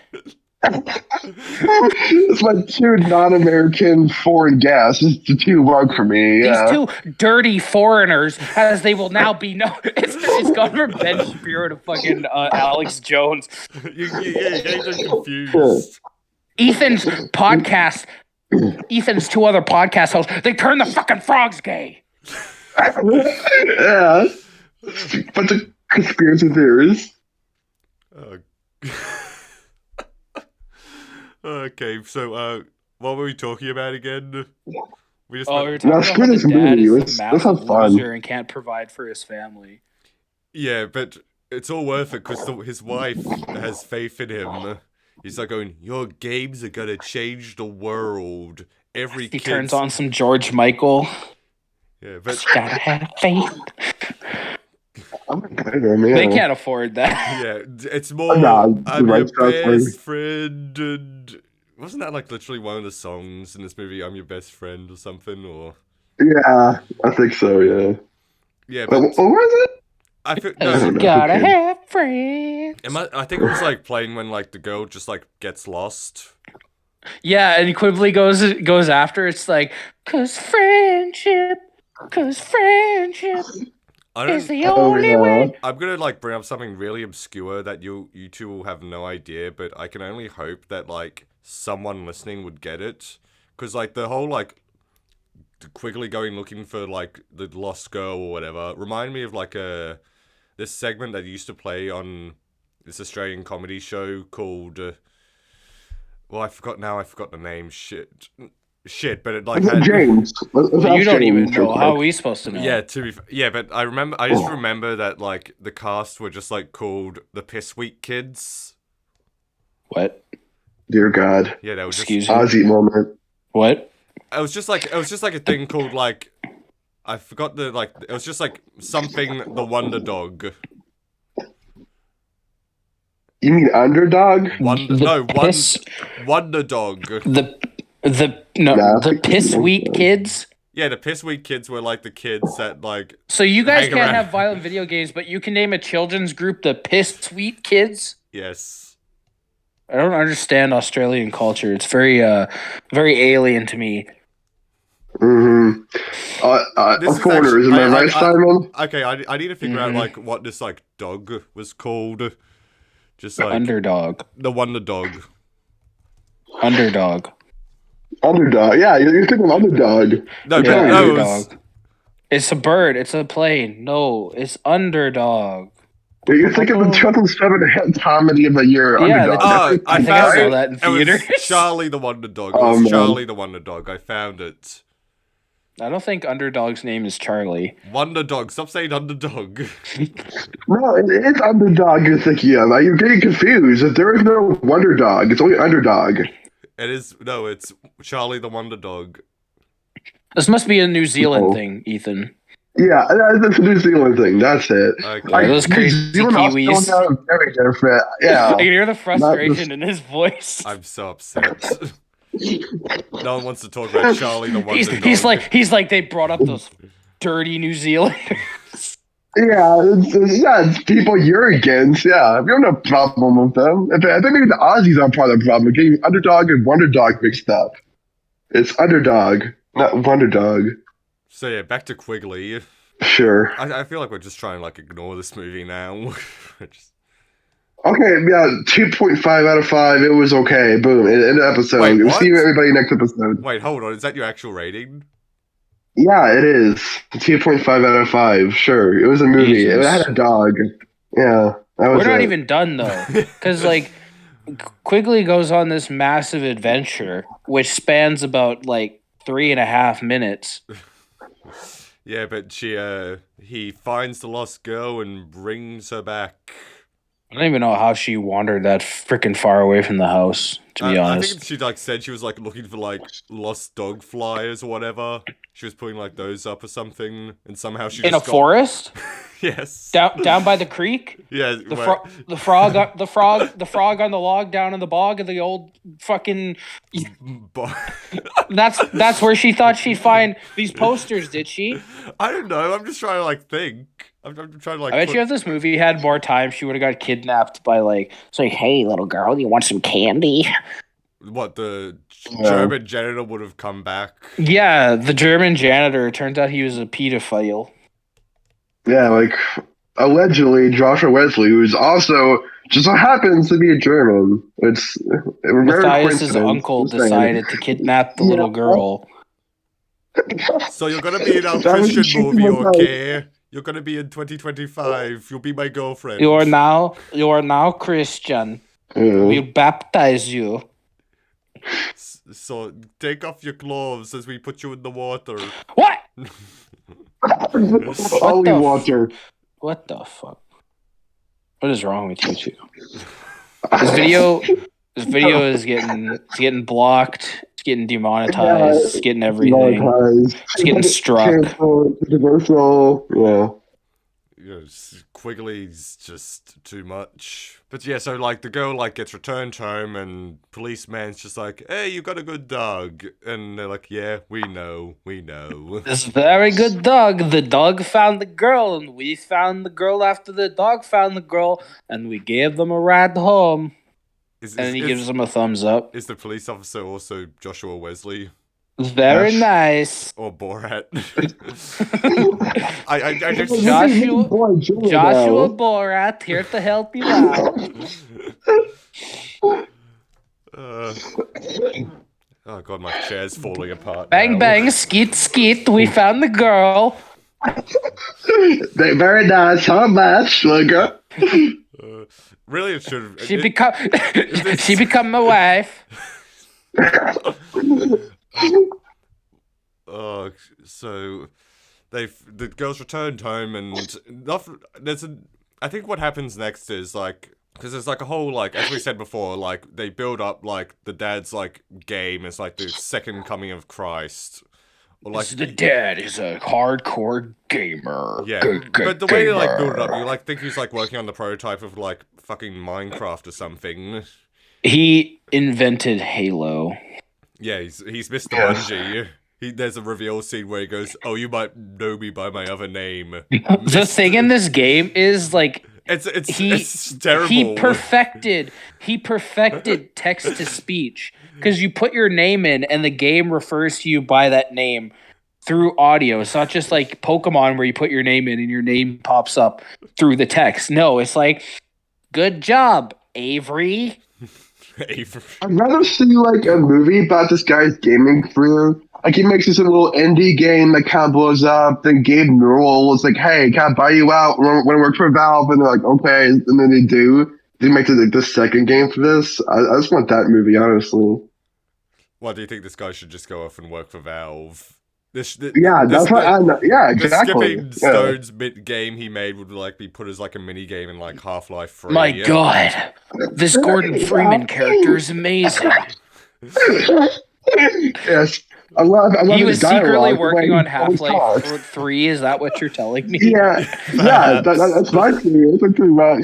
It's like 2 non-American foreign guests. It's too woke for me. Yeah. These 2 dirty foreigners, as they will now be known. It's gone from Ben Shapiro to fucking Alex Jones. You're getting confused. Ethan's 2 other podcast hosts, they turn the fucking frogs gay. Yeah. But the conspiracy theories. Okay, so what were we talking about again? we were talking No, about screw how this the dad movie. is a Let's massive have fun. loser and can't provide for his family. Yeah, but it's all worth it because his wife has faith in him. He's like going, your games are gonna change the world. He turns on some George Michael. Yeah, but you gotta have faith. I'm a player, man. They can't afford that. Yeah, it's more. I'm your best friend. And wasn't that like literally one of the songs in this movie? I'm your best friend or something, or? Yeah, I think so. Yeah. Yeah, but what was it? I feel gotta have friends. I think it was like playing when like the girl just like gets lost. Yeah, and Quigley goes after. It's like, cause friendship is the only way. I'm gonna like bring up something really obscure that you two will have no idea, but I can only hope that like someone listening would get it, because like the whole like Quigley going looking for like the lost girl or whatever remind me of like this segment that used to play on this Australian comedy show called well I forgot the name shit but it like had James. You don't even know. How are we supposed to know? Yeah, but I just remember that like the cast were just like called the Piss Week Kids. What? Dear God. Yeah, that was Excuse just Ozzy moment. What? It was just like a thing called like I forgot the like it was just like something the Wonder Dog. You mean underdog? Wonder Dog. The Piss Week Kids. Yeah, the Piss Week Kids were like the kids that like. So you guys can't have violent video games, but you can name a children's group the Piss Week Kids. Yes. I don't understand Australian culture. It's very alien to me. Mm-hmm. A foreigner, is my right, Simon? Okay, I need to figure out like what this like dog was called. Just like Underdog. The Wonder Dog. Underdog. Underdog. Yeah, you're thinking of Underdog. No, Underdog. It's a bird. It's a plane. No, it's Underdog. You're thinking of the 2007 comedy of the year. Yeah, Underdog. I think I saw that in theater. It was Charlie the Wonder Dog. It was Charlie the Wonder Dog. I found it. I don't think Underdog's name is Charlie. Wonder Dog. Stop saying Underdog. No, it's Underdog you're thinking of. You're getting confused. There is no Wonder Dog. It's only Underdog. It's Charlie the Wonder Dog. This must be a New Zealand thing, Ethan. Yeah, that's a New Zealand thing. That's it. Okay. Those crazy Kiwis. Very different. Yeah. I can hear the frustration in his voice. I'm so upset. No one wants to talk about Charlie the Wonder Dog. He's like they brought up those dirty New Zealanders. It's people you're against. Yeah, we don't have a problem with them. I think maybe the Aussies are part of the problem. Getting Underdog and Wonder Dog mixed up. It's Underdog, not Wonder Dog. So yeah, back to Quigley. Sure. I feel like we're just trying to like ignore this movie now. Okay, yeah, 2.5 out of 5. It was okay. Boom. End of episode. Wait, we'll see you everybody next episode. Wait, hold on. Is that your actual rating? Yeah, it is. 2.5 out of 5. Sure. It was a movie. Jesus. It had a dog. Yeah. We're not even done though. Because like Quigley goes on this massive adventure which spans about like 3.5 minutes. Yeah, but he finds the lost girl and brings her back. I don't even know how she wandered that freaking far away from the house, to be honest. I think she like said she was like looking for like lost dog flyers or whatever. She was putting like those up or something, and somehow she in a forest. Yes. Down by the creek. Yeah. The frog on the log down in the bog of the old fucking. That's where she thought she'd find these posters. Did she? I don't know. I'm just trying to like think. I'm trying to like. I bet you if this movie had more time, she would have got kidnapped by like saying, "Hey, little girl, you want some candy?" What, the German janitor would have come back? Yeah, the German janitor. It turns out he was a pedophile. Yeah, like allegedly Joshua Wesley, who's also just so happens to be a German. It's Matthias's uncle decided to kidnap the little girl. So you're gonna be in our Christian movie, okay? You're gonna be in 2025. You'll be my girlfriend. You are now Christian. We'll baptize you. So take off your gloves as we put you in the water. What? Holy water. What the fuck? What is wrong with you two? This video is getting blocked. It's getting demonetized. It's getting everything. It's getting struck. Controversial. Yeah. Quigley's just too much. But yeah, so like the girl like gets returned home and policeman's just like, hey, you got a good dog. And they're like, yeah, we know. This very good dog. The dog found the girl and we found the girl after the dog found the girl and we gave them a ride home. And then he gives them a thumbs up. Is the police officer also Joshua Wesley? Very nice. Or Borat. Joshua Borat here to help you out. Oh god, my chair's falling apart. Bang now. bang, skeet skeet. We found the girl. Very nice. How much, look? Really, it should. She become my wife. So the girls returned home and I think what happens next is like, because there's like a whole like, as we said before, like they build up like the dad's like game as like the second coming of Christ. Or, like, the dad is a hardcore gamer. Yeah, but the way they like build it up, you like think he's like working on the prototype of like fucking Minecraft or something. He invented Halo. Yeah, he's Mr. Bungie. There's a reveal scene where he goes, "Oh, you might know me by my other name." The thing in this game is like it's terrible. He perfected text to speech because you put your name in and the game refers to you by that name through audio. It's not just like Pokemon where you put your name in and your name pops up through the text. No, it's like, good job, Avery. I'd rather see like a movie about this guy's gaming career. Like he makes this little indie game that kind of blows up. Then Gabe Newell is like, "Hey, can I buy you out when I work for Valve?" And they're like, "Okay." And then they do. They make the second game for this. I just want that movie, honestly. Why do you think this guy should just go off and work for Valve? That's what I know. Yeah, exactly. The Skipping Stones game he made would like be put as like a mini game in like Half-Life 3. My God, this Gordon Freeman character is amazing. Yes. I love he was secretly dialogue, working on Half-Life 3. Is that what you're telling me? Yeah, that's my theory. That's pretty much,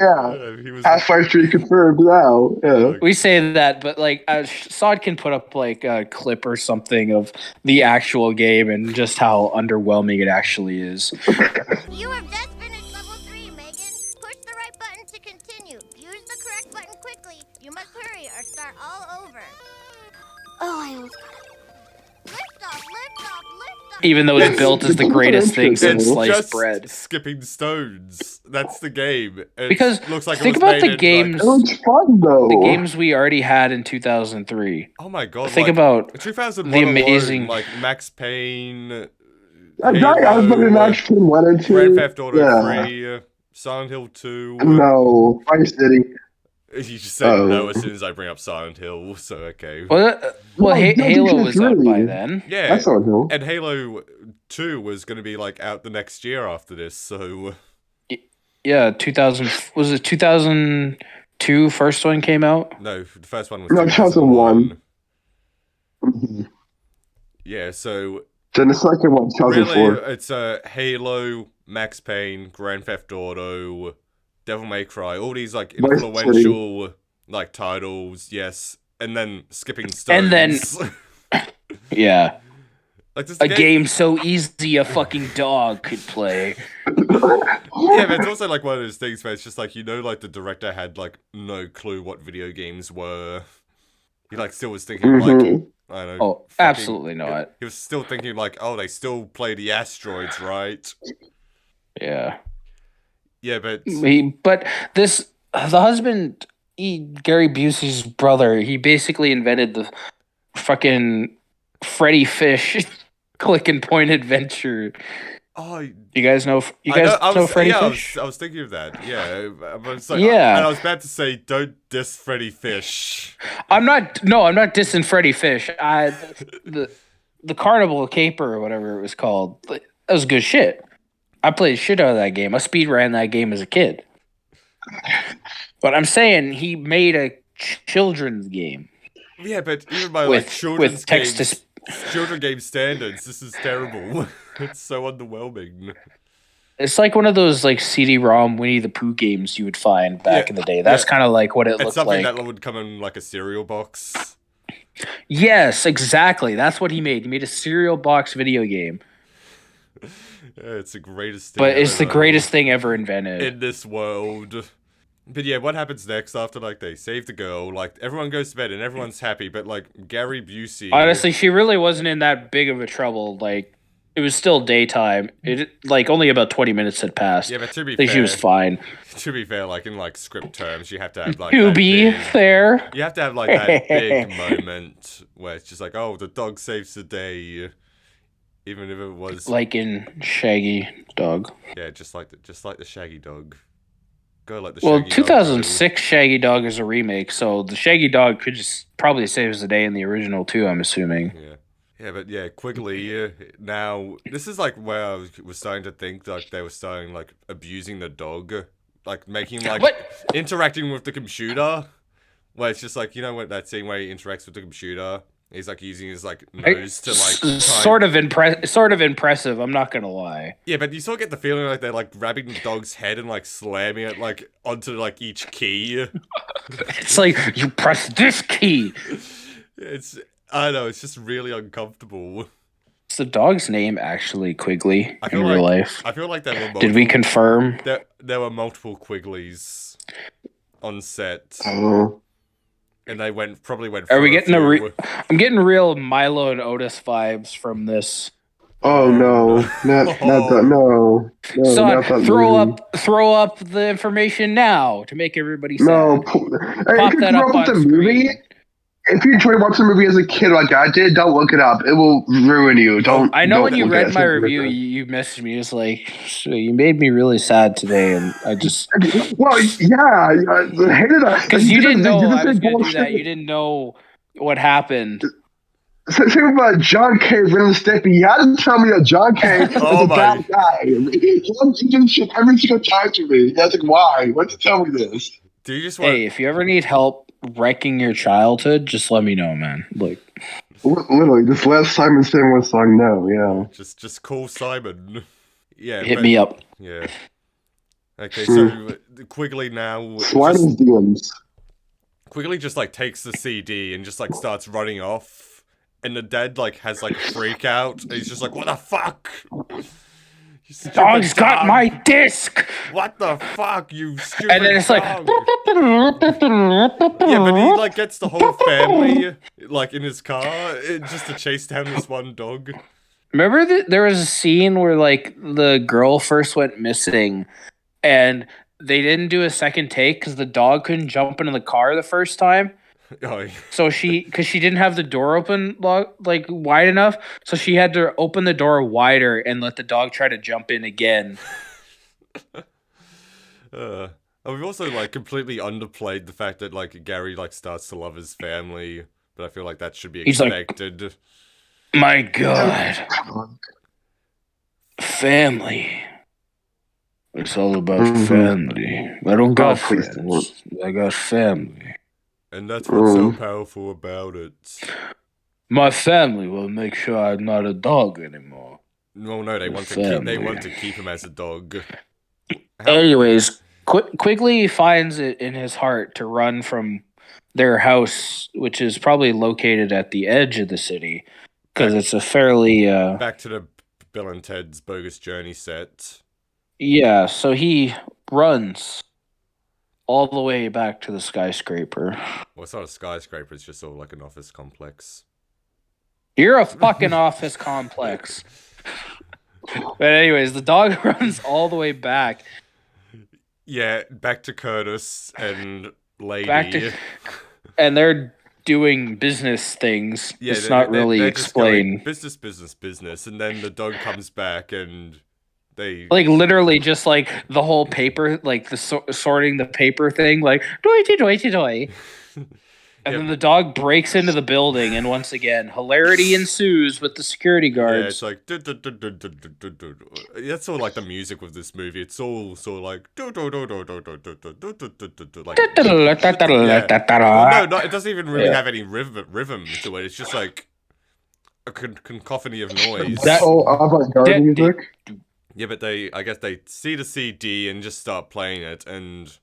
Half-Life 3 confirmed now. Yeah. We say that, but like Sod can put up like a clip or something of the actual game and just how underwhelming it actually is. You have just finished level 3, Megan. Push the right button to continue. Use the correct button quickly. You must hurry or start all over. Oh, I almost got it. Lift off. Even though it's built as the greatest thing since sliced bread. Skipping Stones. That's the game. Because looks like think about the games. It looks fun though. The games we already had in 2003. Oh my God! Think about 2001 the amazing, alone, like Max Payne. I was playing Max Payne 1 and 2. Grand Theft Auto 3. Silent Hill 2. No, Vice City. You just said no as soon as I bring up Silent Hill, so okay. Well, Halo was out by then. Yeah, that's Silent Hill. And Halo 2 was going to be like out the next year after this, so... Yeah, 2000... Was it 2002 first one came out? No, the first one was 2001. Mm-hmm. Yeah, so... Then the second one, 2004. Really, it's Halo, Max Payne, Grand Theft Auto... Devil May Cry, all these like influential like titles, yes, and then Skipping Stones, and then yeah, like this game so easy a fucking dog could play. Yeah, but it's also like one of those things where it's just like like the director had like no clue what video games were. He like still was thinking like I don't know. Oh, absolutely not. He was still thinking like, oh, they still play the asteroids, right? Yeah. Yeah, but the husband, Gary Busey's brother, he basically invented the fucking Freddy Fish click and point adventure Oh, You guys know? You guys know Freddy Fish? I was thinking of that. Yeah, I was like, Yeah. and I was about to say, don't diss Freddy Fish. I'm not dissing Freddy Fish. The Carnival Caper or whatever it was called. That was good shit. I played shit out of that game. I speed ran that game as a kid. But I'm saying he made a children's game. Yeah, but even by like children's game standards, this is terrible. It's so underwhelming. It's like one of those like CD-ROM Winnie the Pooh games you would find back in the day. That's kind of like what it looked like. It's something that would come in like a cereal box. Yes, exactly. That's what he made. He made a cereal box video game. Yeah, it's the greatest thing. But it's the greatest thing ever invented in this world. But yeah, what happens next after like they save the girl? Like everyone goes to bed and everyone's happy, but like Gary Busey. Honestly, she really wasn't in that big of a trouble. Like it was still daytime. It like only about 20 minutes had passed. Yeah, but to be fair, she was fine. To be fair, like in like script terms, you have to have like you have to have like that big moment where it's just like, oh, the dog saves the day, even if it was like in Shaggy Dog. Yeah, just like the Shaggy Dog. Go like the well, Shaggy 2006 Dog Shaggy Dog is a remake, so the Shaggy Dog could just probably saves the day in the original too. I'm assuming. Yeah, but yeah, Quigley. Now this is like where I was starting to think like they were starting like abusing the dog, like making like interacting with the computer. Where it's just like, you know what, that scene where he interacts with the computer. He's like using his like nose to like sort of impressive. I'm not gonna lie. Yeah, but you sort of get the feeling like they're like grabbing the dog's head and like slamming it like onto like each key. It's like you press this key. I don't know. It's just really uncomfortable. Is the dog's name actually Quigley in real life? I feel like there were multiple, did we confirm? There were multiple Quigleys on set. Oh. And they probably went. Are we getting I'm getting real Milo and Otis vibes from this. Oh no! Not that. No. Son, throw up the information now to make everybody sad. No, pop that up on the movie. If you enjoy watching the movie as a kid like I did, don't look it up. It will ruin you. Don't. I know when you read my review, you messaged me. It's like, so you made me really sad today, and I just. Well, yeah, I hated that because you didn't know I was going to do that. You didn't know what happened. Same about John K. Ren Stimpy. You had to tell me that John K. was a bad guy. He did shit every single time to me. That's like, why? Why'd you tell me this? Do you just want? Hey, if you ever need help wrecking your childhood, just let me know, man. Like, literally, just let Simon sing one song. No, yeah. Just call Simon. Yeah, hit me up. Yeah. Okay, so Quigley now. Sliding DMs. Quigley just like takes the CD and just like starts running off, and the dad like has like a freak out. And he's just like, "What the fuck? Dog's got my disc. What the fuck, you stupid And then it's dog. like, yeah, but he like gets the whole family like in his car just to chase down this one dog. Remember that there was a scene where like the girl first went missing, and they didn't do a second take because the dog couldn't jump into the car the first time. Oh, yeah. So because she didn't have the door open like wide enough, so she had to open the door wider and let the dog try to jump in again. And we've also like completely underplayed the fact that like Gary like starts to love his family, but I feel like that should be expected. Like, my God, family. It's all about family. I don't got friends. I got family. And that's what's so powerful about it. My family will make sure I'm not a dog anymore. No, they want to keep him as a dog. Anyways, Quigley finds it in his heart to run from their house, which is probably located at the edge of the city, because it's a fairly back to the Bill and Ted's Bogus Journey set. Yeah, so he runs all the way back to the skyscraper. Well, it's not a skyscraper, it's just sort of like an office complex. You're a fucking office complex. But anyways, the dog runs all the way back. Yeah, back to Curtis and Lady. And they're doing business things. Yeah, it's not really explained. Business. And then the dog comes back and like literally just like the whole paper, like the sorting the paper thing, like doy. And then the dog breaks into the building, and once again, hilarity ensues with the security guards. Yeah, it's like that's all like the music with this movie. It's all sort of like like well, no, it doesn't even really have any rhythm to it. It's just like a cacophony of noise. Avant-garde music. Yeah, but I guess they see the CD and just start playing it, and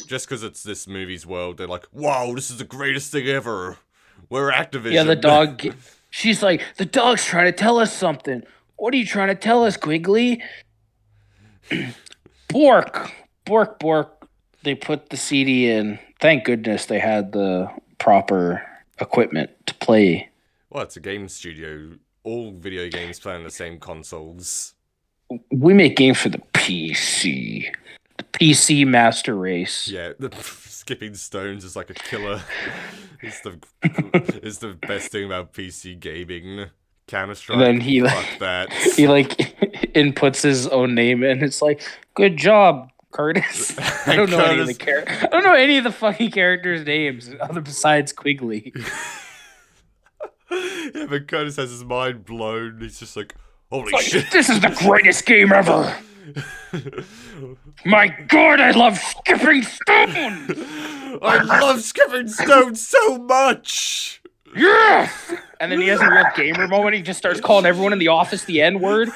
just because it's this movie's world, they're like, wow, this is the greatest thing ever. We're Activision. Yeah, the dog, she's like, the dog's trying to tell us something. What are you trying to tell us, Quigley? Bork. They put the CD in. Thank goodness they had the proper equipment to play. Well, it's a game studio. All video games play on the same consoles. We make games for the PC. The PC Master Race. Yeah, the skipping stones is like a killer. It's the best thing about PC gaming. Counter-Strike. Then he fuck that. He like inputs his own name in. It's like, good job, Curtis. I don't know any of the I don't know any of the fucking characters' names other besides Quigley. Yeah, but Curtis has his mind blown. He's just like, holy shit. This is the greatest game ever. My God, I love skipping stones. I love skipping stones so much. Yes. And then he has a real gamer moment. He just starts calling everyone in the office the N-word.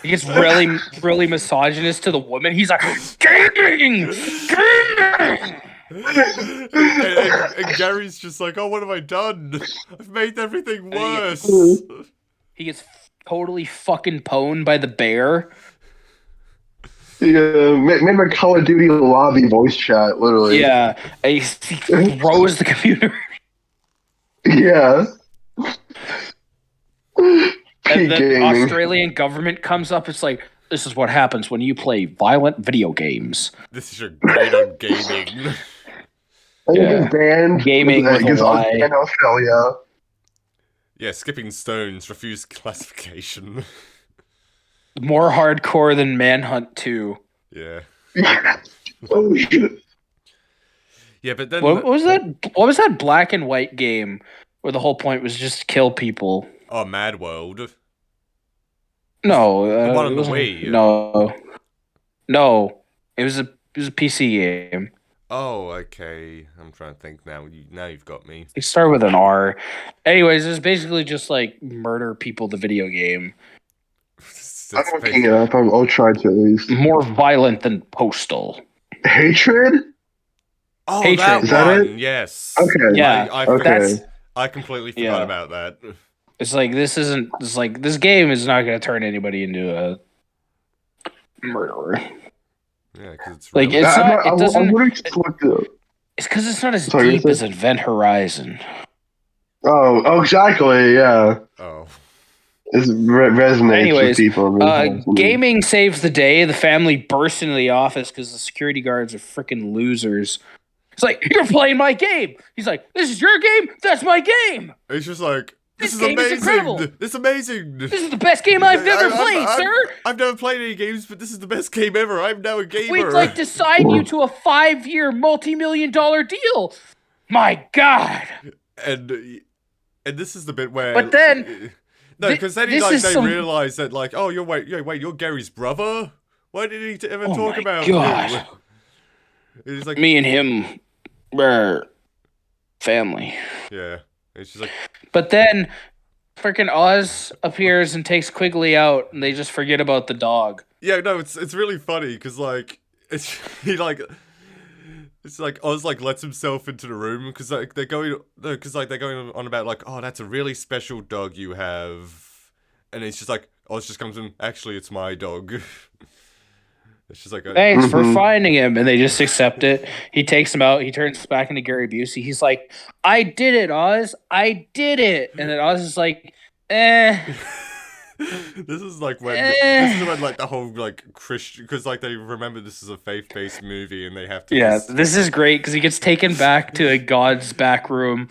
He gets really misogynist to the woman. He's like, gaming! And Gary's just like, oh, what have I done? I've made everything worse. He gets totally fucking pwned by the bear. Yeah, made my Call of Duty lobby voice chat, literally. Yeah, and he throws the computer. Yeah. And the Australian government comes up. It's like, this is what happens when you play violent video games. This is your grade on gaming. Yeah. Banned gaming with a Y. In Australia. Yeah, skipping stones, refused classification. More hardcore than Manhunt 2. Yeah. Oh shit. Yeah, but then what was that? What was that black and white game where the whole point was just to kill people? Oh, Mad World. No, the one on the Wii. No, it was a PC game. Oh, okay. I'm trying to think now. Now you've got me. It started with an R. Anyways, it's basically just like murder people. The video game. I'm looking it up. I'll try to at least. More violent than Postal. Hatred? Oh, Hatred. that Is that one. it? Yes. Okay. Yeah. I completely forgot about that. It's like this game is not going to turn anybody into a murderer. Yeah, because it's like really... it's not. It doesn't. It's because it's not as deep as Event Horizon. Oh, exactly. Yeah. Oh. It resonates with people. Gaming saves the day. The family bursts into the office because the security guards are freaking losers. It's like, you're playing my game. He's like, this is your game? That's my game. It's just like, this is game amazing. Is incredible. This is amazing. This is the best game I've ever played, sir. I've never played any games, but this is the best game ever. I'm now a gamer. We'd like to sign you to a 5-year multi-million-dollar deal. My God. And this is the bit where... But then... No, because then they realize that, like, oh, wait, you're Gary's brother? Why did he ever talk about God. You? It's like, me and him were family. Yeah. It's just like... But then freaking Oz appears and takes Quigley out, and they just forget about the dog. Yeah, no, it's really funny, because, like, it's like Oz like lets himself into the room because like they're going on about like, oh, that's a really special dog you have, and it's just like Oz just comes in, actually it's my dog. It's just like thanks for finding him, and they just accept it. He takes him out. He turns back into Gary Busey. He's like, I did it, Oz. I did it. And then Oz is like, This is like when this is when like the whole like Christian, because like they remember this is a faith-based movie and they have to this is great because he gets taken back to God's back room.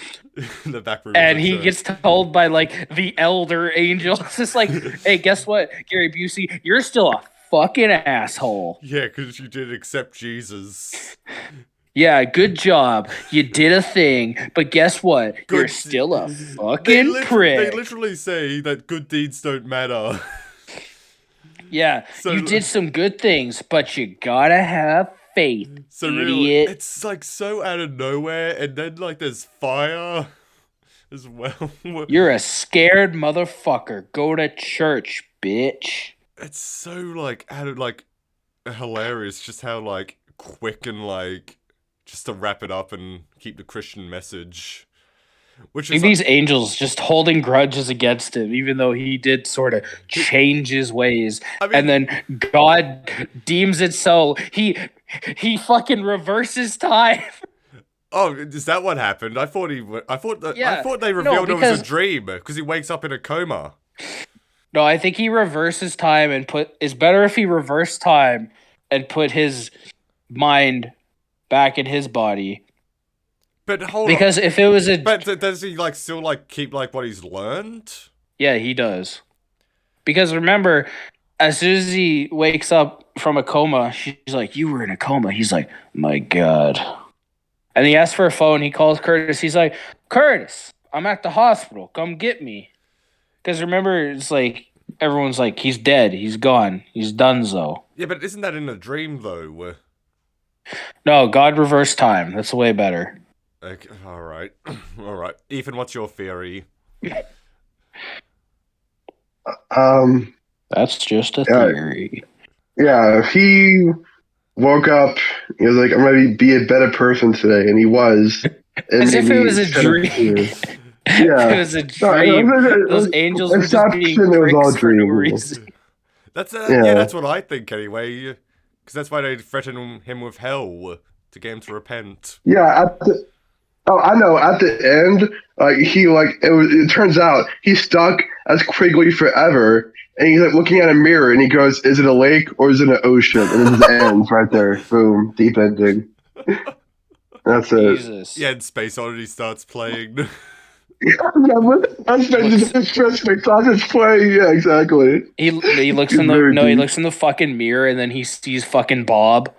The back room, and he gets told by like the elder angels, it's like, hey, guess what, Gary Busey, you're still a fucking asshole. Yeah, because you did accept Jesus. Yeah, good job. You did a thing, but guess what? You're still a fucking prick. They literally say that good deeds don't matter. Yeah, so, you did some good things, but you gotta have faith, idiot. Really, it's like so out of nowhere, and then like there's fire as well. You're a scared motherfucker. Go to church, bitch. It's so like out of like hilarious, just how like quick and like just to wrap it up and keep the Christian message. Which is these angels just holding grudges against him, even though he did sort of change his ways. I mean, and then God deems it so. He fucking reverses time. Oh, is that what happened? I thought they revealed it was a dream because he wakes up in a coma. No, I think he reverses time and it's better if he reversed time and put his mind back in his body. But hold because on. If it was but does he like still like keep like what he's learned? Yeah, he does. Because remember, as soon as he wakes up from a coma, she's like, "You were in a coma." He's like, "My God." And he asks for a phone. He calls Curtis. He's like, "Curtis, I'm at the hospital. Come get me." Because remember, it's like everyone's like, "He's dead. He's gone. He's donezo." Yeah, but isn't that in a dream though? No, God reversed time. That's way better. Okay, all right. Ethan, what's your theory? That's just a theory. Yeah, he woke up. He was like, "I'm gonna be a better person today," and he was. As if it was a dream. Yeah, it was a dream. Those angels were just being pricks for no reason. That's that's what I think anyway. Because that's why they threatened him with hell to get him to repent. Yeah. I know. At the end, it turns out he's stuck as Quigley forever, and he's like looking at a mirror, and he goes, "Is it a lake or is it an ocean?" And it just ends right there. Boom, deep ending. That's it. Jesus. Yeah, and Space Oddity starts playing. Space playing. Yeah, exactly. He looks in he looks in the fucking mirror, and then he sees fucking Bob.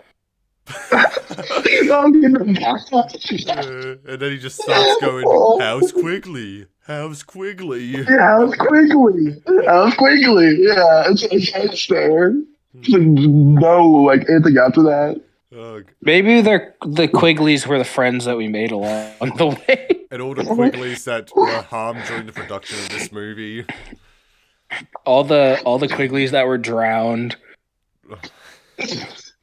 And then he just starts going, "How's Quigley? How's Quigley? Yeah, how's Quigley? How's Quigley? Yeah, it's there. No, like anything after that. Maybe the Quigleys were the friends that we made along the way. And all the Quigleys that were harmed during the production of this movie. All the Quigleys that were drowned.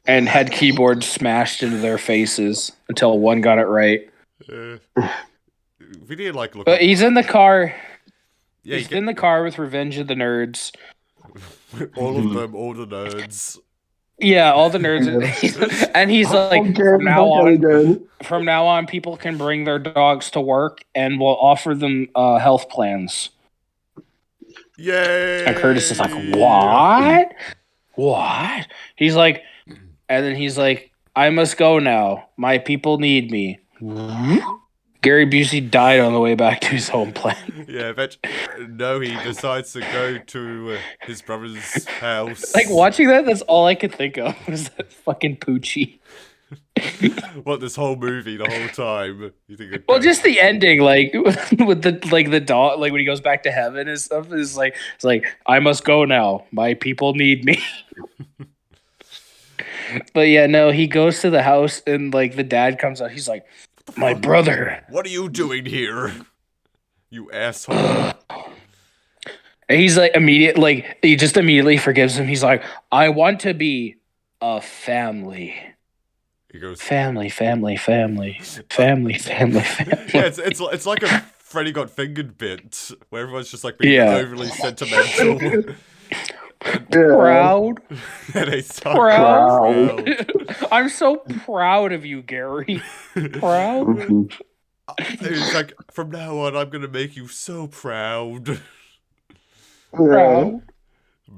And had keyboards smashed into their faces until one got it right. We did like look. But he's in the car. Yeah, he's in the car with Revenge of the Nerds. All of them, all the nerds. Yeah, all the nerds. And he's like, from now on, people can bring their dogs to work, and we'll offer them health plans. Yay! And Curtis is like, what? What? He's like. And then he's like, "I must go now. My people need me." Gary Busey died on the way back to his home planet. Yeah, but no, he decides to go to his brother's house. Like, watching that's all I could think of was that fucking Poochie. What, this whole movie, the whole time? You think? Okay. Well, just the ending, like with the dog, like when he goes back to heaven and stuff, is like, it's like, "I must go now. My people need me." But yeah, no, he goes to the house and like the dad comes out. He's like, "My brother. What are you doing here? You asshole." And he's like he just immediately forgives him. He's like, "I want to be a family." He goes, family. Yeah, it's like a Freddy Got Fingered bit where everyone's just like being overly sentimental. Proud. And they start proud. I'm so proud of you, Gary. Proud. It's like, from now on, I'm gonna make you so proud. Proud.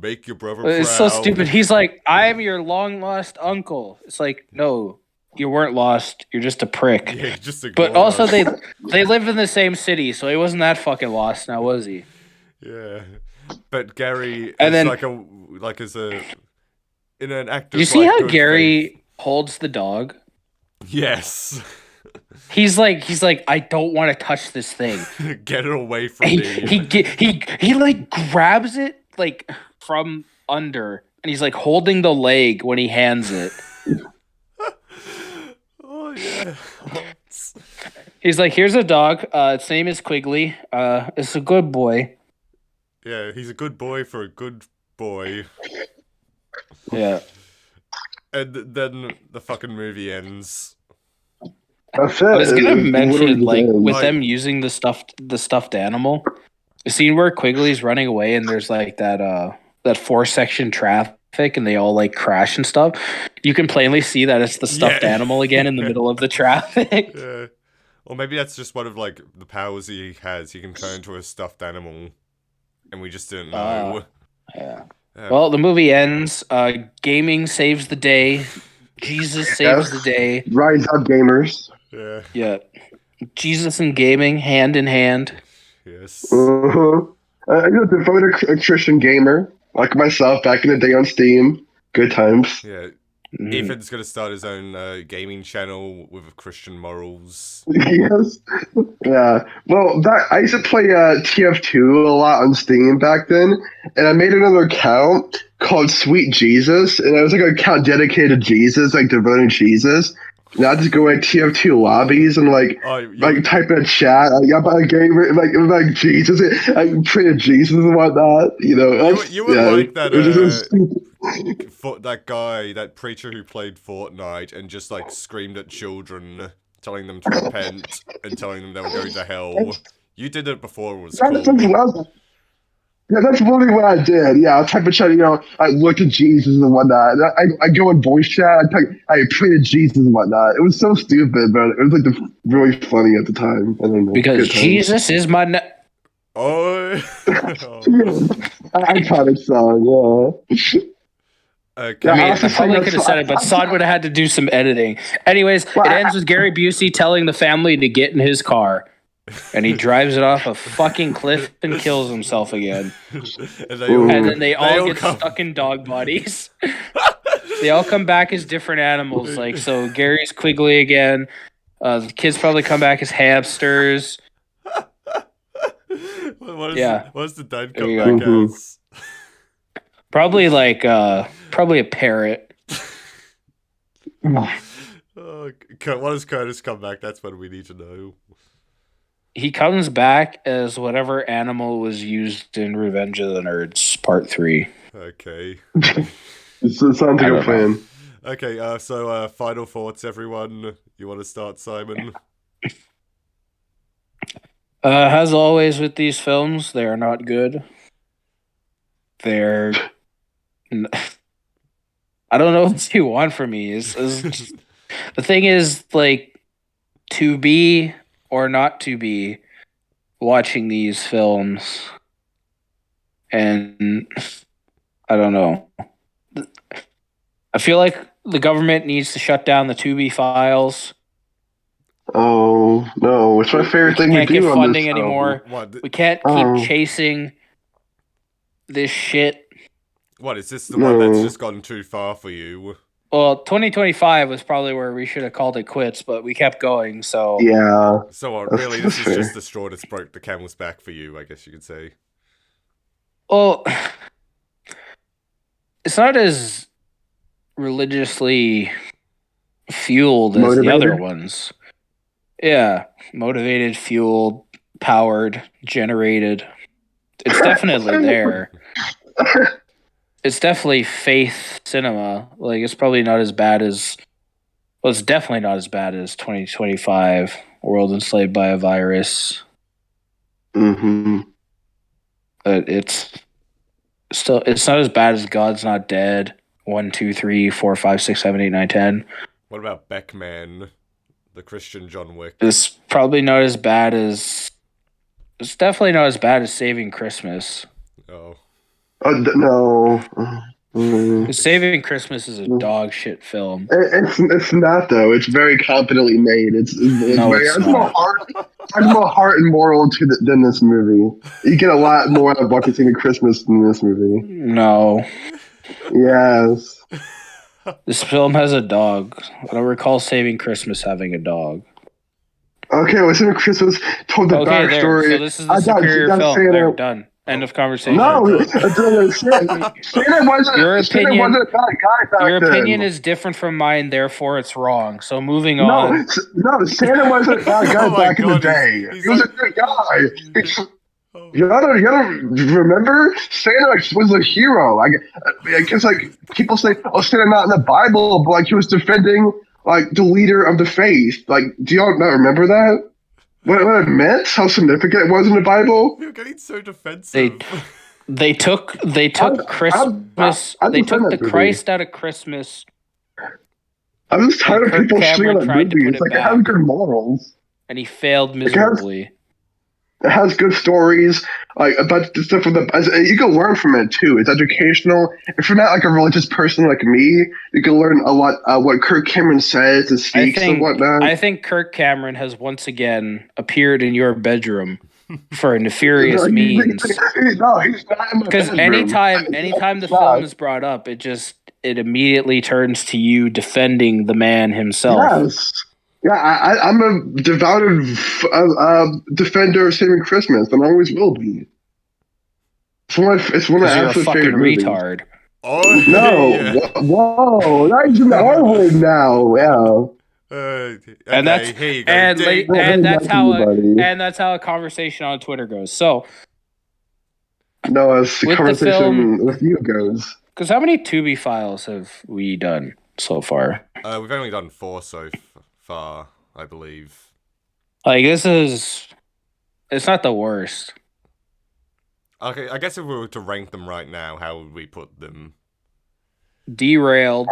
Make your brother proud. It's so stupid. He's like, I am your long lost uncle. It's like, no, you weren't lost. You're just a prick. Yeah, just but also us. they lived in the same city, so he wasn't that fucking lost now, was he? Yeah. But Gary And is then, in an act of you see how good Gary faith. holds the dog? Yes. He's like, I don't want to touch this thing. Get it away from me. He like grabs it like from under, and he's like holding the leg when he hands it. Oh yeah. He's like, here's a dog. Its name is Quigley. It's a good boy. Yeah, he's a good boy for a good boy. Yeah. And then the fucking movie ends. That's it. I was gonna mention, like, with Like- them using the stuffed animal, the scene where Quigley's running away and there's like that 4-section traffic and they all like crash and stuff. You can plainly see that it's the stuffed animal again in the middle of the traffic. Yeah. Or maybe that's just one of like the powers he has. He can turn into a stuffed animal, and we just didn't know. Yeah. Well, the movie ends. Gaming saves the day. Jesus saves the day. Rise up, gamers. Yeah. Yeah. Jesus and gaming, hand in hand. Yes. If I'm a Christian gamer, like myself, back in the day on Steam, good times. Yeah. Ethan's gonna start his own gaming channel with Christian morals. Yes. Yeah. Well, I used to play TF2 a lot on Steam back then, and I made another account called Sweet Jesus, and it was like an account dedicated to Jesus, like devoting Jesus. And I just go at TF2 lobbies and like type in a chat, about a game, like Jesus, I pray to Jesus and whatnot. You know, you would like that. That guy, that preacher who played Fortnite and just like screamed at children, telling them to repent and telling them they were going to hell. You did it before. It was cool. That's really what I did. Yeah, I type of chat. I look at Jesus and whatnot. I go in voice chat. I pray to Jesus and whatnot. It was so stupid, but it was like really funny at the time. I don't know. Because Jesus is my. Iconic song. Yeah. Okay. I mean, I probably could have said it, but Sod would have had to do some editing. Anyways, it ends with Gary Busey telling the family to get in his car. And he drives it off a fucking cliff and kills himself again. And then they all get stuck in dog bodies. They all come back as different animals. Like, so Gary's Quigley again. The kids probably come back as hamsters. What does the dad There come you back as? Probably like, probably a parrot. What does Curtis come back? That's what we need to know. He comes back as whatever animal was used in Revenge of the Nerds Part 3. Okay. It sounds like a plan. Okay, so final thoughts, everyone. You want to start, Simon? As always with these films, they are not good. They're... I don't know what you want from me. The thing is, like, to be... or not to be watching these films. And I don't know. I feel like the government needs to shut down the Tubi Files. Oh, no. It's my favorite thing to do. We can't get funding on this anymore. What? We can't keep chasing this shit. What, is this the one that's just gotten too far for you? Well, 2025 was probably where we should have called it quits, but we kept going, so... Yeah. So really, this is just the straw that's broke the camel's back for you, I guess you could say. Well, it's not as religiously fueled as the other ones. Yeah, motivated, fueled, powered, generated. It's definitely there. It's definitely faith cinema. Like, it's probably not as bad as... Well, it's definitely not as bad as 2025, World Enslaved by a Virus. Mm-hmm. But it's not as bad as God's Not Dead. 1, 2, 3, 4, 5, 6, 7, 8, 9, 10. What about Beckman, the Christian John Wick? It's probably not as bad as... It's definitely not as bad as Saving Christmas. Oh. No. Saving Christmas is a dog shit film. It's not though. It's very competently made. It's more heart and moral than this movie. You get a lot more out of Bucket Saving Christmas than this movie. No. Yes. This film has a dog. I don't recall Saving Christmas having a dog. Okay, well, Saving Christmas told the backstory. So this is the superior film. There, done. End of conversation. No, Santa wasn't. Your opinion. Wasn't a bad guy back your opinion then. is different from mine, therefore it's wrong. So moving on. No, Santa wasn't a bad guy back in the day. He was a good guy. You gotta remember, Santa was a hero. I guess people say, "Oh, Santa not in the Bible," but he was defending the leader of the faith. Do y'all not remember that? What it meant? How significant it was in the Bible? You're getting so defensive. They took Christmas. They took the Christ out of Christmas. I'm just tired of people shitting on that movie. It has good morals, and he failed miserably. It has good stories, about the stuff you can learn from it too. It's educational. If you're not a religious person like me, you can learn a lot what Kirk Cameron says and speaks and whatnot. I think Kirk Cameron has once again appeared in your bedroom for nefarious means. No, he's not in my Because anytime the film is brought up, it immediately turns to you defending the man himself. Yes. Yeah, I'm a devoted defender of Saving Christmas, and always will be. It's one of my absolute favorite movies. You're a fucking retard. Oh no! Yeah. Whoa! That's an R word now. Yeah. And that's here you go. and that's how a conversation on Twitter goes. So. No, as a conversation with you goes. Because how many Tubi files have we done so far? We've only done 4 so far, I believe. It's not the worst. Okay, I guess if we were to rank them right now, how would we put them? Derailed.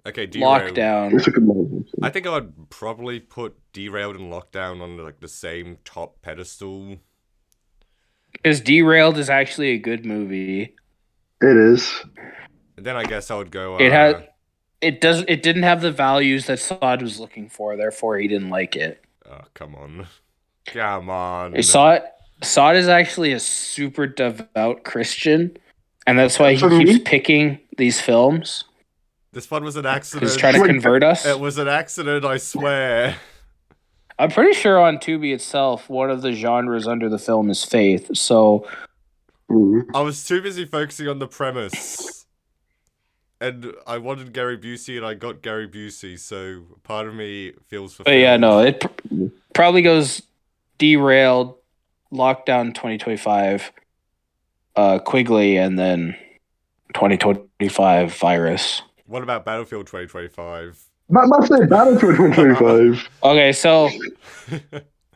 Okay, Derailed. Lockdown. I think I would probably put Derailed and Lockdown on the same top pedestal. Because Derailed is actually a good movie. It is. And then I guess I would go. It didn't have the values that Sod was looking for, therefore he didn't like it. Oh, come on. Come on. Sod is actually a super devout Christian, and that's why he keeps picking these films. This one was an accident. He's trying to convert us. It was an accident, I swear. I'm pretty sure on Tubi itself, one of the genres under the film is faith, so... I was too busy focusing on the premise. And I wanted Gary Busey, and I got Gary Busey, so part of me feels fulfilled. But yeah, no, it probably goes Derailed, Lockdown 2025, Quigley, and then 2025 Virus. What about Battlefield 2025? I must say Battlefield 2025. Okay, so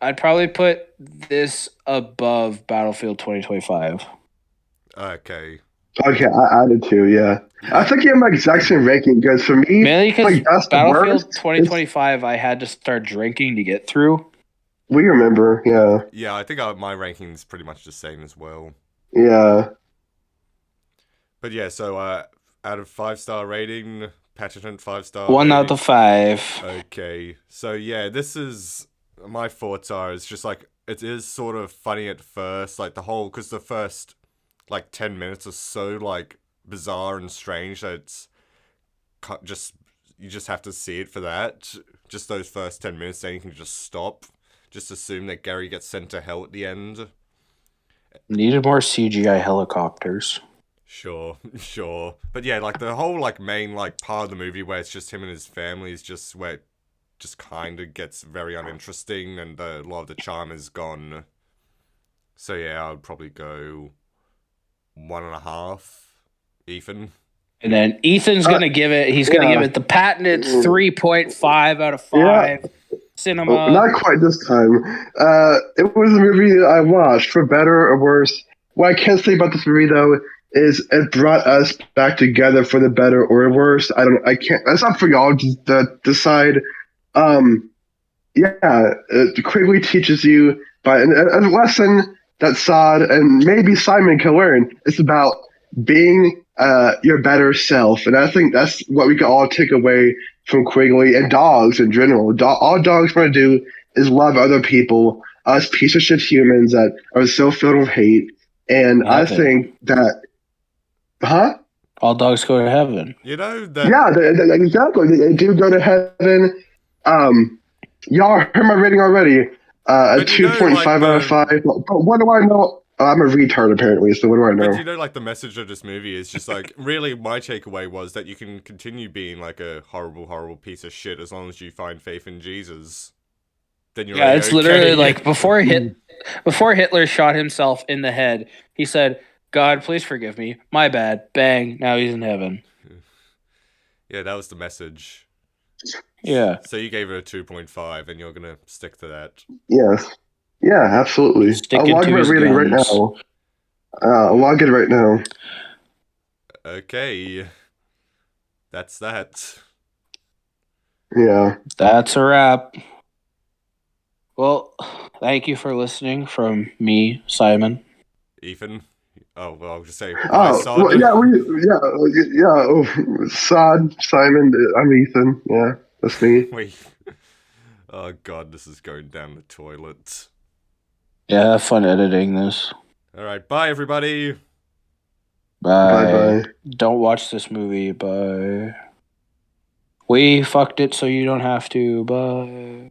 I'd probably put this above Battlefield 2025. Okay. Okay, I did too, yeah. I think you have my exact same ranking, because for me, mainly because Battlefield 2025 I had to start drinking to get through. We remember, yeah. Yeah, I think my ranking's pretty much the same as well. Yeah. But yeah, so out of 5-star rating, Patrick 5-star 1 rating. out of 5. Okay, so yeah, this is my thoughts are. It's just it is sort of funny at first, because the first 10 minutes are so bizarre and strange that it's you just have to see it for that. Just those first 10 minutes, then you can just stop. Just assume that Gary gets sent to hell at the end. Needed more CGI helicopters. Sure. But yeah, the whole main part of the movie where it's just him and his family is just where it just kind of gets very uninteresting and a lot of the charm is gone. So yeah, I would probably go 1.5. Ethan. And then Ethan's gonna give it. He's gonna give it the patented 3.5 out of 5. Yeah. Cinema. Not quite this time. It was a movie that I watched, for better or worse. What I can say about this movie though is it brought us back together for the better or worse. I can't. That's not for y'all to decide. Quigley teaches you by a lesson that Sod and maybe Simon can learn. It's about being your better self, and I think that's what we can all take away from Quigley and dogs in general. All dogs want to do is love other people, us piece of shit humans that are so filled with hate. And I think that, all dogs go to heaven. You know that. Yeah, exactly. They do go to heaven. Y'all heard my rating already. A 2.5 out of 5. But what do I know? I'm a retard apparently, so what do I know? But you know, like, the message of this movie is just like, really, my takeaway was that you can continue being like a horrible, horrible piece of shit as long as you find faith in Jesus. Then you're it's okay. Literally like before Hitler shot himself in the head, he said, "God, please forgive me. My bad." Bang! Now he's in heaven. Yeah, that was the message. Yeah. So you gave it a 2.5, and you're gonna stick to that. Yes. Yeah, absolutely. I'll log it reading right now. I'll log it right now. Okay. That's that. Yeah. That's a wrap. Well, thank you for listening from me, Simon. Ethan. Oh, well, I'll just say Sod. Sod, Simon, I'm Ethan. Yeah, that's me. Wait. Oh, God, this is going down the toilet. Yeah, have fun editing this. All right, bye, everybody. Bye. Don't watch this movie. Bye. We fucked it so you don't have to. Bye.